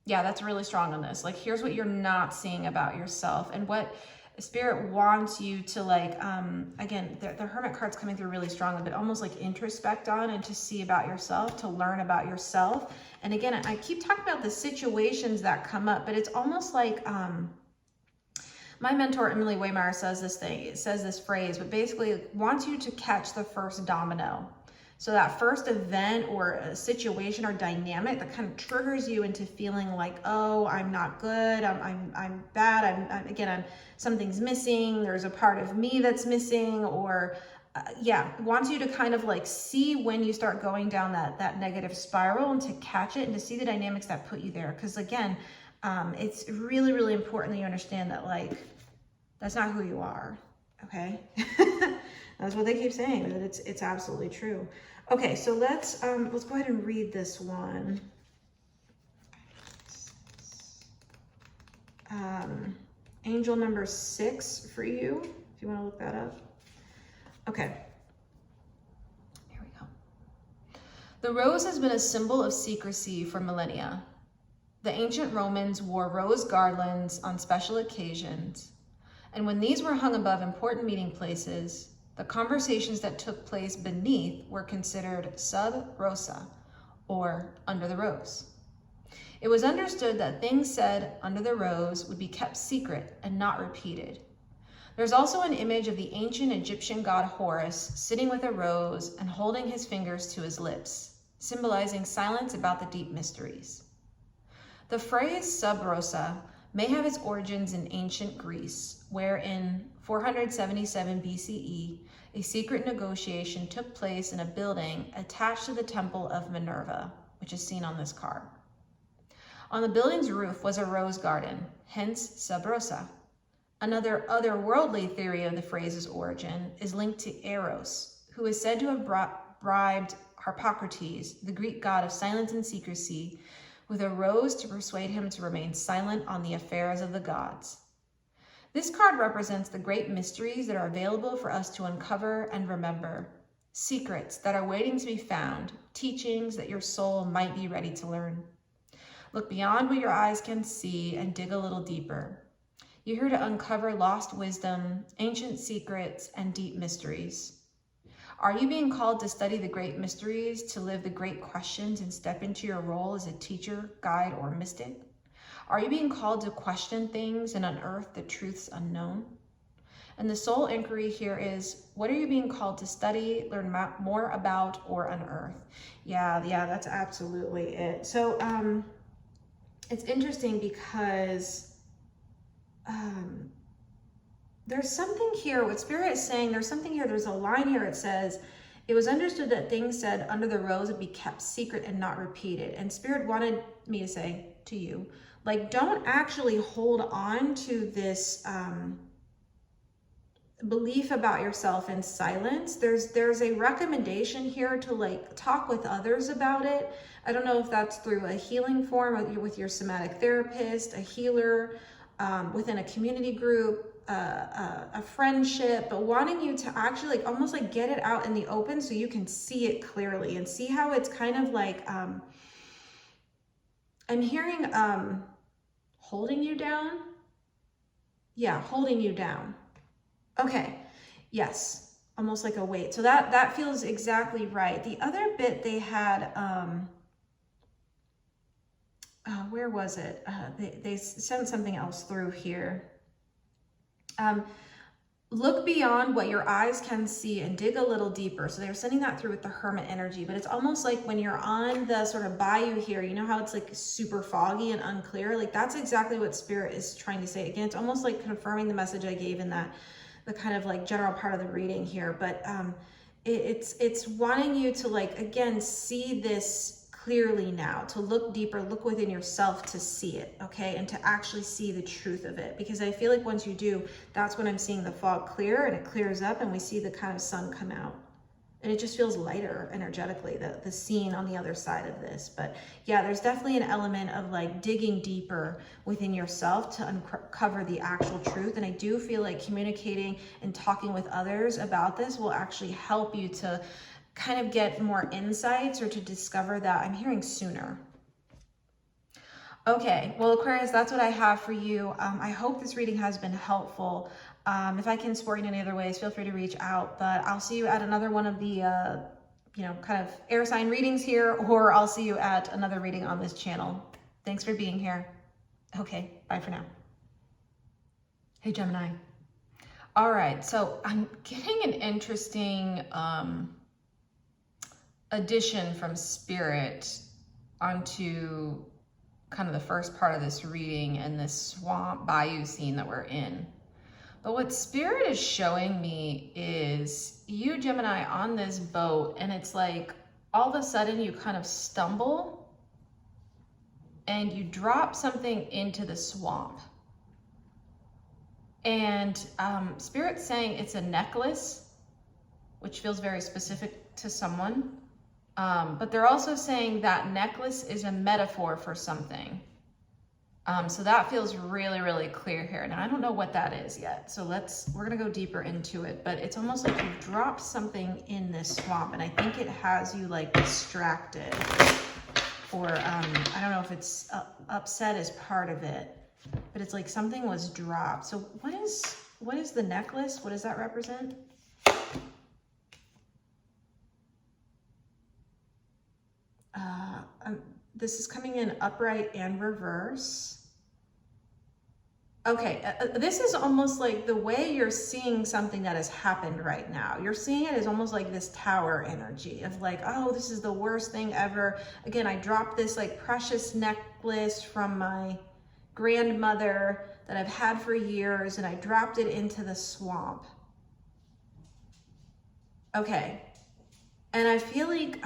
Yeah, that's really strong on this. Like, here's what you're not seeing about yourself and what Spirit wants you to like, again, the Hermit card's coming through really strongly, but almost like introspect on and to see about yourself, to learn about yourself. And again, I keep talking about the situations that come up, but it's almost like, my mentor, Emily Waymire, says this phrase, but basically wants you to catch the first domino. So that first event or a situation or dynamic that kind of triggers you into feeling like, oh, I'm not good, I'm bad, I'm something's missing, there's a part of me that's missing, or yeah, wants you to kind of like see when you start going down that negative spiral and to catch it and to see the dynamics that put you there. Because again, it's really, really important that you understand that like, that's not who you are, okay? That's what they keep saying, that it's absolutely true. Okay, so let's go ahead and read this one. Angel number 6 for you, if you want to look that up. Okay. Here we go. The rose has been a symbol of secrecy for millennia. The ancient Romans wore rose garlands on special occasions, And when these were hung above important meeting places, the conversations that took place beneath were considered sub rosa, or under the rose. It was understood that things said under the rose would be kept secret and not repeated. There's also an image of the ancient Egyptian god Horus sitting with a rose and holding his fingers to his lips, symbolizing silence about the deep mysteries. The phrase sub rosa may have its origins in ancient Greece, where in 477 BCE, a secret negotiation took place in a building attached to the temple of Minerva, which is seen on this card. On the building's roof was a rose garden, hence sub rosa. Another otherworldly theory of the phrase's origin is linked to Eros, who is said to have bribed Harpocrates, the Greek god of silence and secrecy, with a rose to persuade him to remain silent on the affairs of the gods. This card represents the great mysteries that are available for us to uncover and remember, secrets that are waiting to be found, teachings that your soul might be ready to learn. Look beyond what your eyes can see and dig a little deeper. You're here to uncover lost wisdom, ancient secrets, and deep mysteries. Are you being called to study the great mysteries, to live the great questions, and step into your role as a teacher, guide, or mystic? Are you being called to question things and unearth the truths unknown? And the soul inquiry here is, what are you being called to study, learn more about, or unearth? Yeah, that's absolutely it. So it's interesting because there's something here, what Spirit is saying, there's something here, there's a line here, it says, it was understood that things said under the rose would be kept secret and not repeated. And Spirit wanted me to say to you, like, don't actually hold on to this belief about yourself in silence. There's a recommendation here to like talk with others about it. I don't know if that's through a healing form with your somatic therapist, a healer, within a community group, a friendship, but wanting you to actually like almost like get it out in the open so you can see it clearly and see how it's kind of like, I'm hearing holding you down. Yeah, holding you down. Okay, yes, almost like a weight. So that feels exactly right. The other bit they had, where was it? They sent something else through here. Look beyond what your eyes can see and dig a little deeper. So they're sending that through with the hermit energy, but it's almost like when you're on the sort of bayou here, you know how it's like super foggy and unclear? Like that's exactly what Spirit is trying to say. Again, it's almost like confirming the message I gave in the kind of like general part of the reading here, but it's wanting you to like, again, see this clearly now, to look deeper, look within yourself to see it, okay? And to actually see the truth of it. Because I feel like once you do, that's when I'm seeing the fog clear and it clears up and we see the kind of sun come out. And it just feels lighter energetically, the scene on the other side of this. But yeah, there's definitely an element of like digging deeper within yourself to uncover the actual truth. And I do feel like communicating and talking with others about this will actually help you to kind of get more insights or to discover that. I'm hearing sooner. Okay, well, Aquarius, that's what I have for you. I hope this reading has been helpful. If I can support you in any other ways, feel free to reach out, but I'll see you at another one of the, kind of air sign readings here, or I'll see you at another reading on this channel. Thanks for being here. Okay, bye for now. Hey, Gemini. All right, so I'm getting an interesting, addition from Spirit onto kind of the first part of this reading and this swamp bayou scene that we're in. But what Spirit is showing me is you, Gemini, on this boat, and it's like all of a sudden you kind of stumble and you drop something into the swamp. And Spirit's saying it's a necklace, which feels very specific to someone. But they're also saying that necklace is a metaphor for something. So that feels really, really clear here. Now, I don't know what that is yet. So we're going to go deeper into it, but it's almost like you've dropped something in this swamp, and I think it has you like distracted, or I don't know if it's upset as part of it, but it's like something was dropped. So what is What is the necklace? What does that represent? This is coming in upright and reverse. Okay, this is almost like the way you're seeing something that has happened right now. You're seeing it as almost like this tower energy of like, oh, this is the worst thing ever. Again, I dropped this like precious necklace from my grandmother that I've had for years, and I dropped it into the swamp. Okay, and I feel like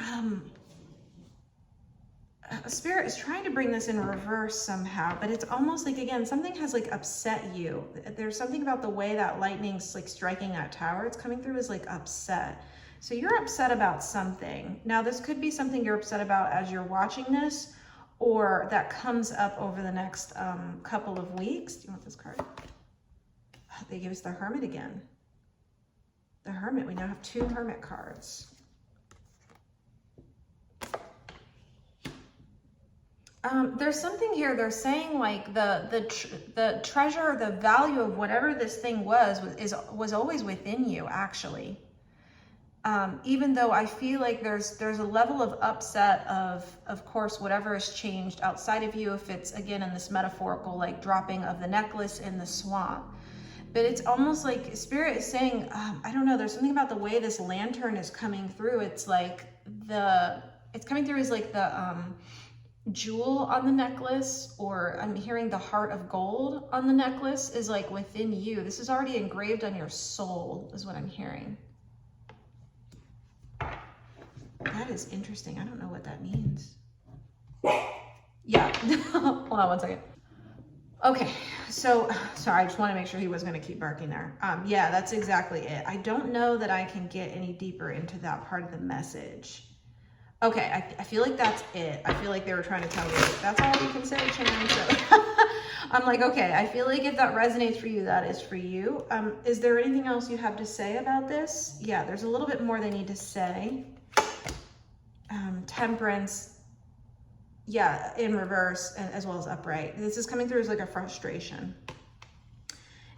Spirit is trying to bring this in reverse somehow, but it's almost like, again, something has like upset you. There's something about the way that lightning's like striking that tower. It's coming through as like upset. So you're upset about something. Now this could be something you're upset about as you're watching this, or that comes up over the next couple of weeks. Do you want this card? Oh, they gave us the Hermit again. The Hermit, we now have 2 Hermit cards. There's something here. They're saying like the treasure, the value of whatever this thing was always within you, actually. Even though I feel like there's a level of upset of course, whatever has changed outside of you, if it's again in this metaphorical like dropping of the necklace in the swamp. But it's almost like Spirit is saying, I don't know, there's something about the way this lantern is coming through. It's like it's coming through as like the jewel on the necklace, or I'm hearing the heart of gold on the necklace is like within you. This is already engraved on your soul, is what I'm hearing. That is interesting. I don't know what that means. Yeah. Hold on one second. Okay, so sorry, I just want to make sure he was going to keep barking there. Yeah, that's exactly it. I don't know that I can get any deeper into that part of the message. Okay, I feel like that's it. I feel like they were trying to tell me like, that's all you can say, Chan. So I'm like, okay, I feel like if that resonates for you, that is for you. Is there anything else you have to say about this? Yeah, there's a little bit more they need to say. Temperance, yeah, in reverse and as well as upright. This is coming through as like a frustration.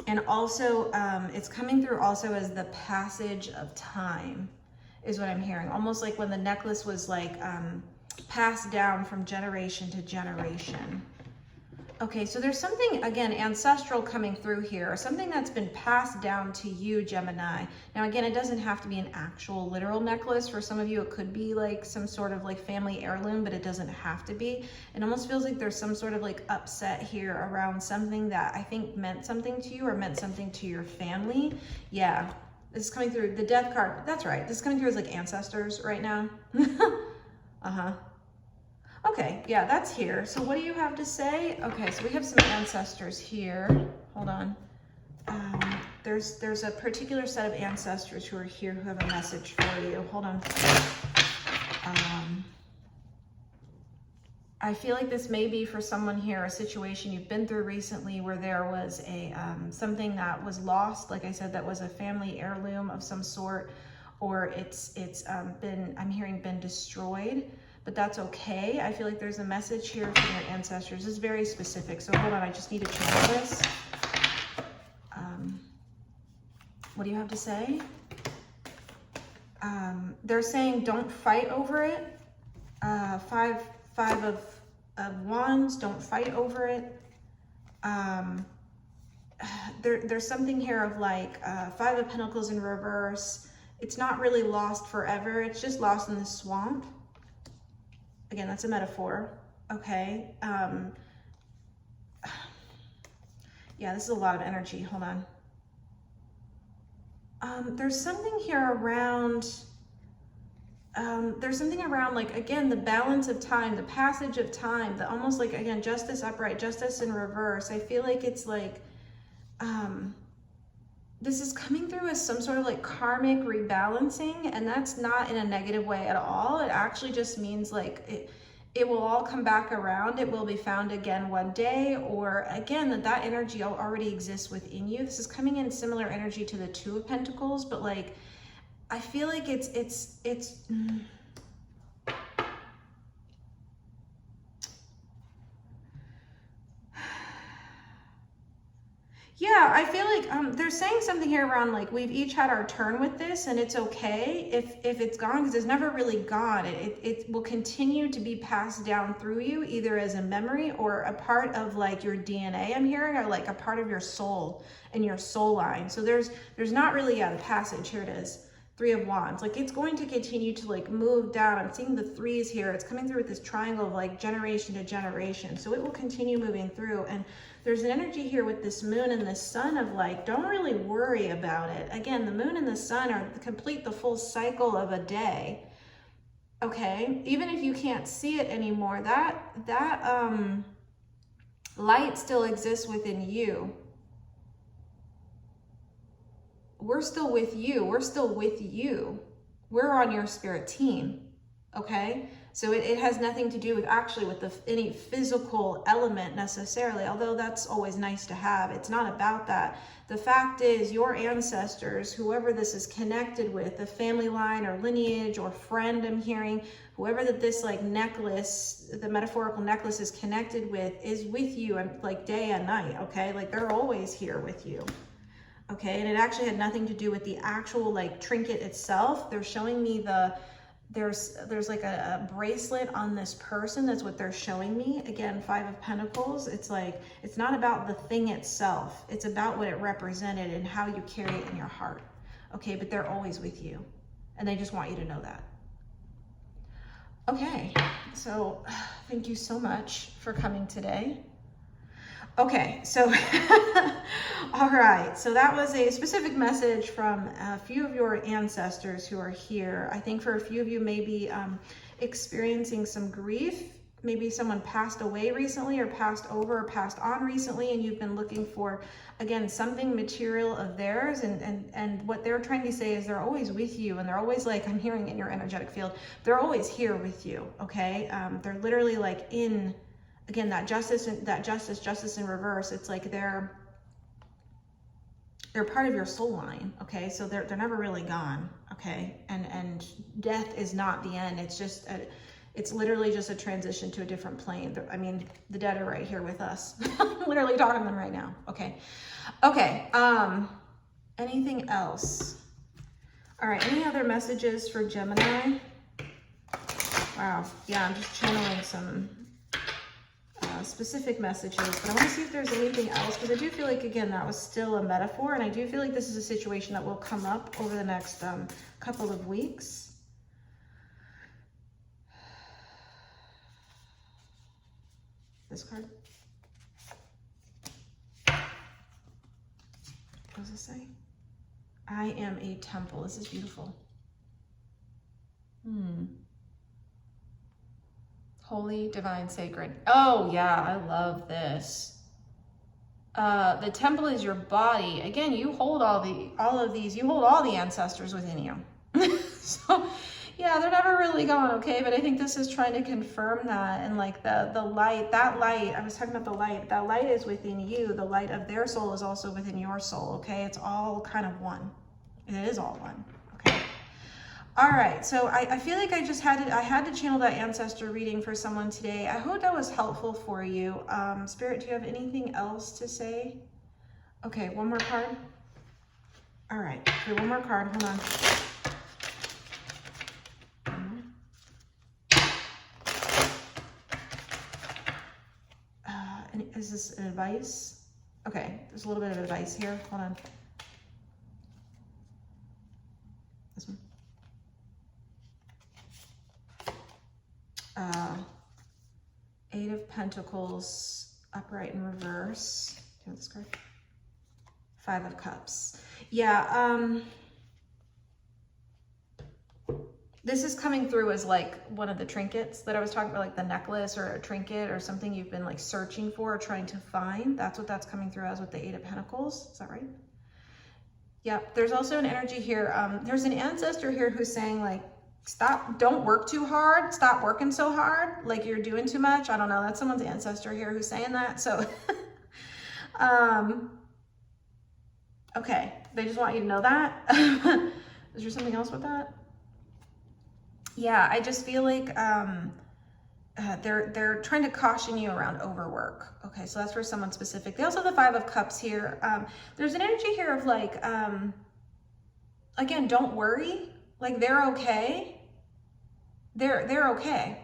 And also, it's coming through also as the passage of time, is what I'm hearing. Almost like when the necklace was like passed down from generation to generation. Okay, so there's something, again, ancestral coming through here, something that's been passed down to you, Gemini. Now, again, it doesn't have to be an actual literal necklace. For some of you, it could be like some sort of like family heirloom, but it doesn't have to be. It almost feels like there's some sort of like upset here around something that I think meant something to you or meant something to your family. Yeah, this is coming through the Death card. That's right. This is coming through as like ancestors right now. Uh-huh. Okay, yeah, that's here. So what do you have to say? Okay, so we have some ancestors here. Hold on. There's a particular set of ancestors who are here who have a message for you. Hold on. I feel like this may be for someone here, a situation you've been through recently where there was a something that was lost. Like I said, that was a family heirloom of some sort, or it's been, I'm hearing, been destroyed. But that's okay. I feel like there's a message here from your ancestors. This is very specific. So hold on, I just need to channel this. What do you have to say? They're saying don't fight over it. Five of Wands, don't fight over it. There's something here of like Five of Pentacles in reverse. It's not really lost forever. It's just lost in the swamp. Again, that's a metaphor. Okay. Yeah, this is a lot of energy. Hold on. There's something here around, like, again, the balance of time, the passage of time, the almost like, again, justice upright, justice in reverse. I feel like it's like, this is coming through as some sort of like karmic rebalancing, and that's not in a negative way at all. It actually just means like it will all come back around. It will be found again one day, or again, that energy already exists within you. This is coming in similar energy to the Two of Pentacles, but like, I feel like it's yeah, Yeah, I feel like they're saying something here around like we've each had our turn with this, and it's okay if it's gone, because it's never really gone. It will continue to be passed down through you, either as a memory or a part of like your DNA, I'm hearing, or like a part of your soul and your soul line. So there's not really, yeah, the passage, here it is. Three of Wands, like it's going to continue to like move down. I'm seeing the threes here. It's coming through with this triangle of like generation to generation. So it will continue moving through. And there's an energy here with this moon and the sun of like, don't really worry about it. Again, the moon and the sun are complete the full cycle of a day. Okay, even if you can't see it anymore, that light still exists within you. We're still with you. We're still with you. We're on your spirit team. Okay. So it has nothing to do with actually with any physical element necessarily, although that's always nice to have. It's not about that. The fact is your ancestors, whoever this is connected with, the family line or lineage or friend, I'm hearing, whoever that this like necklace, the metaphorical necklace is connected with, is with you and like day and night. Okay. Like they're always here with you. Okay, and it actually had nothing to do with the actual like trinket itself. They're showing me there's like a bracelet on this person. That's what they're showing me. Again, Five of Pentacles. It's like, it's not about the thing itself. It's about what it represented and how you carry it in your heart. Okay, but they're always with you. And they just want you to know that. Okay, so thank you so much for coming today. Okay, so, all right, so that was a specific message from a few of your ancestors who are here. I think for a few of you maybe experiencing some grief. Maybe someone passed away recently or passed over or passed on recently, and you've been looking for, again, something material of theirs. And what they're trying to say is they're always with you, and they're always like, I'm hearing in your energetic field, they're always here with you, okay? They're literally like in... Again, that justice in reverse. It's like they're part of your soul line. Okay, so they're never really gone. Okay, and death is not the end. It's just it's literally just a transition to a different plane. I mean, the dead are right here with us. Literally talking to them right now. Okay. Anything else? All right. Any other messages for Gemini? Wow. Yeah, I'm just channeling some specific messages, but I want to see if there's anything else, because I do feel like, again, that was still a metaphor, and I do feel like this is a situation that will come up over the next couple of weeks. This card. What does it say? I am a temple. This is beautiful. Holy, divine, sacred. Oh yeah, I love this. The temple is your body. Again, you hold all of these, you hold all the ancestors within you. So yeah, they're never really gone, okay? But I think this is trying to confirm that, and like the light, that light, I was talking about the light, that light is within you. The light of their soul is also within your soul, okay? It's all kind of one. It is all one, okay? All right, so I feel like I had to channel that ancestor reading for someone today. I hope that was helpful for you. Spirit, do you have anything else to say? Okay, one more card. All right, okay, one more card, hold on. Is this advice? Okay, there's a little bit of advice here, hold on. This one. Eight of Pentacles, upright in reverse. Do you want this card? Five of Cups. Yeah, this is coming through as like one of the trinkets that I was talking about, like the necklace or a trinket or something you've been like searching for or trying to find. That's what that's coming through as with the Eight of Pentacles. Is that right? Yep. There's also an energy here. There's an ancestor here who's saying like, stop, don't work too hard. Stop working so hard. Like you're doing too much. I don't know. That's someone's ancestor here who's saying that. So, okay. They just want you to know that. Is there something else with that? Yeah, I just feel like, they're trying to caution you around overwork. Okay, so that's for someone specific. They also have the Five of Cups here. There's an energy here of like, again, don't worry. Like they're okay. They're okay.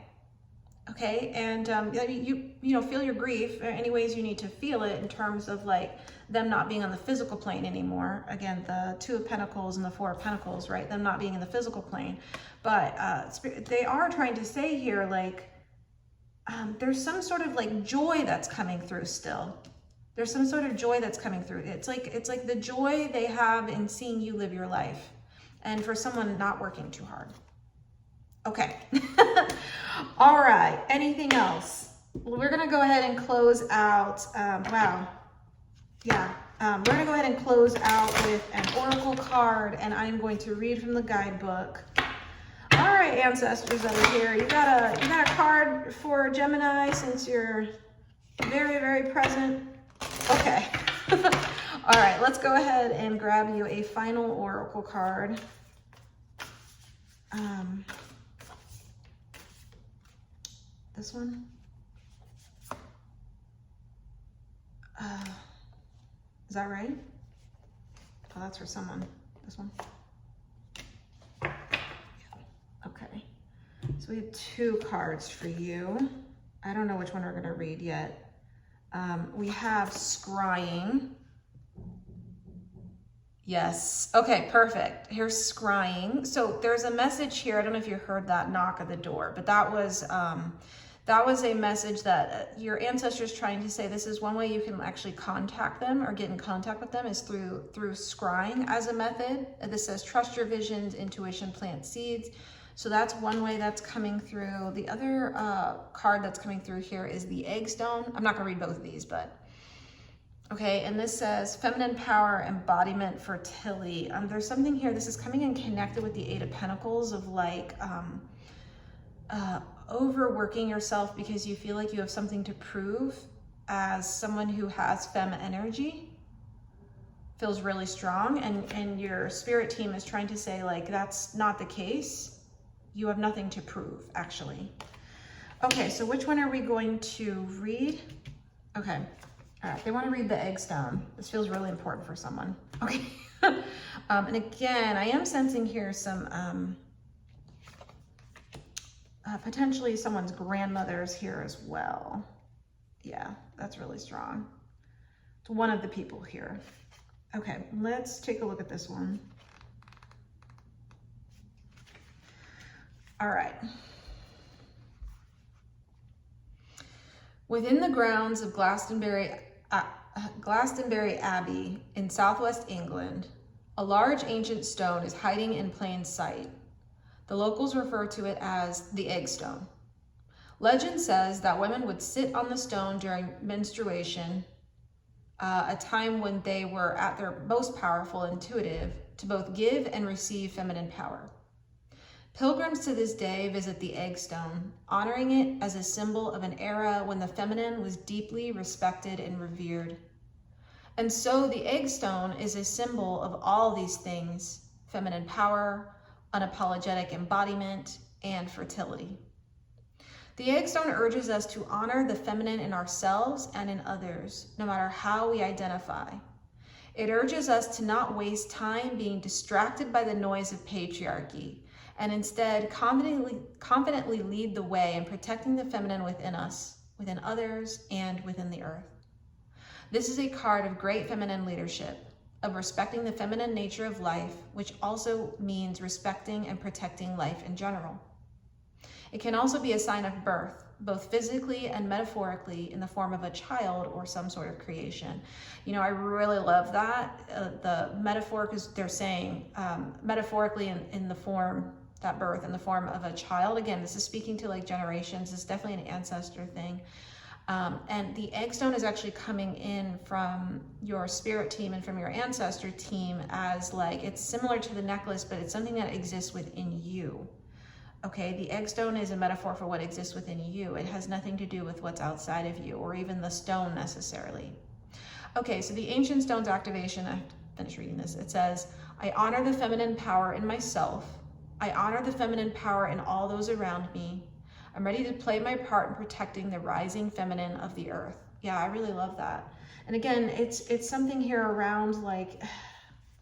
Okay, and you know, feel your grief any ways you need to feel it in terms of like them not being on the physical plane anymore. Again, the Two of Pentacles and the Four of Pentacles, right? Them not being in the physical plane. But they are trying to say here, like, there's some sort of like joy that's coming through still. There's some sort of joy that's coming through. It's like the joy they have in seeing you live your life. And for someone not working too hard. Okay. All right. Anything else? We're going to go ahead and close out. Wow. Yeah. We're going to go ahead and close out with an oracle card, and I'm going to read from the guidebook. All right, ancestors over here. You got a card for Gemini since you're very, very present. Okay. All right, let's go ahead and grab you a final oracle card. This one. Is that right? Oh, that's for someone. This one. Okay. So we have two cards for you. I don't know which one we're going to read yet. We have scrying. Yes. Okay, perfect. Here's scrying. So there's a message here. I don't know if you heard that knock at the door, but that was a message that your ancestors trying to say this is one way you can actually contact them or get in contact with them is through scrying as a method. This says trust your visions, intuition, plant seeds. So that's one way that's coming through. The other card that's coming through here is the egg stone. I'm not gonna read both of these, but okay, and this says feminine power, embodiment, fertility. There's something here, this is coming in connected with the Eight of Pentacles of like overworking yourself because you feel like you have something to prove as someone who has femme energy. Feels really strong, and your spirit team is trying to say like that's not the case. You have nothing to prove, actually. Okay, so which one are we going to read? Okay. All right, they want to read the egg stone. This feels really important for someone. Okay. And again, I am sensing here some, potentially someone's grandmother's here as well. Yeah, that's really strong. It's one of the people here. Okay, let's take a look at this one. All right. Within the grounds of Glastonbury Abbey in southwest England, a large ancient stone is hiding in plain sight. The locals refer to it as the egg stone. Legend says that women would sit on the stone during menstruation, a time when they were at their most powerful and intuitive to both give and receive feminine power. Pilgrims to this day visit the egg stone, honoring it as a symbol of an era when the feminine was deeply respected and revered. And so the egg stone is a symbol of all these things: feminine power, unapologetic embodiment, and fertility. The egg stone urges us to honor the feminine in ourselves and in others, no matter how we identify. It urges us to not waste time being distracted by the noise of patriarchy, and instead confidently lead the way in protecting the feminine within us, within others, and within the earth. This is a card of great feminine leadership, of respecting the feminine nature of life, which also means respecting and protecting life in general. It can also be a sign of birth, both physically and metaphorically in the form of a child or some sort of creation. You know, I really love that. The metaphor, because they're saying metaphorically in the form, that birth in the form of a child. Again, this is speaking to like generations. It's definitely an ancestor thing. And the egg stone is actually coming in from your spirit team and from your ancestor team as like, it's similar to the necklace, but it's something that exists within you. Okay, the egg stone is a metaphor for what exists within you. It has nothing to do with what's outside of you or even the stone necessarily. Okay, so the ancient stone's activation, I have to finish reading this. It says, I honor the feminine power in myself. I honor the feminine power in all those around me. I'm ready to play my part in protecting the rising feminine of the earth. Yeah, I really love that. And again, it's something here around like,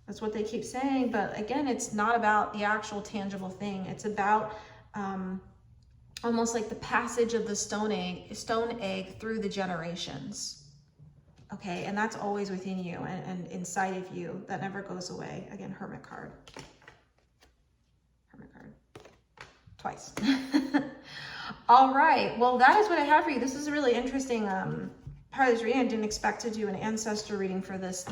that's what they keep saying, but again, it's not about the actual tangible thing. It's about almost like the passage of the stone egg through the generations. Okay, and that's always within you and inside of you. That never goes away. Again, Hermit card. Hermit card. Twice. All right, well, that is what I have for you. This is a really interesting part of this reading. I didn't expect to do an ancestor reading for this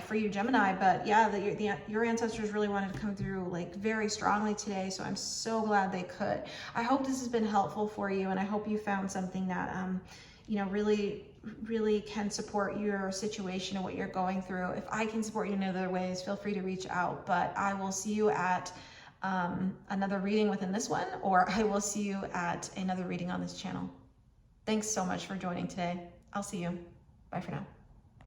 for you, Gemini, but yeah, your ancestors really wanted to come through like very strongly today, so I'm so glad they could. I hope this has been helpful for you, and I hope you found something that you know, really can support your situation and what you're going through. If I can support you in other ways, feel free to reach out, but I will see you at another reading within this one, or I will see you at another reading on this channel. Thanks so much for joining today. I'll see you. Bye for now.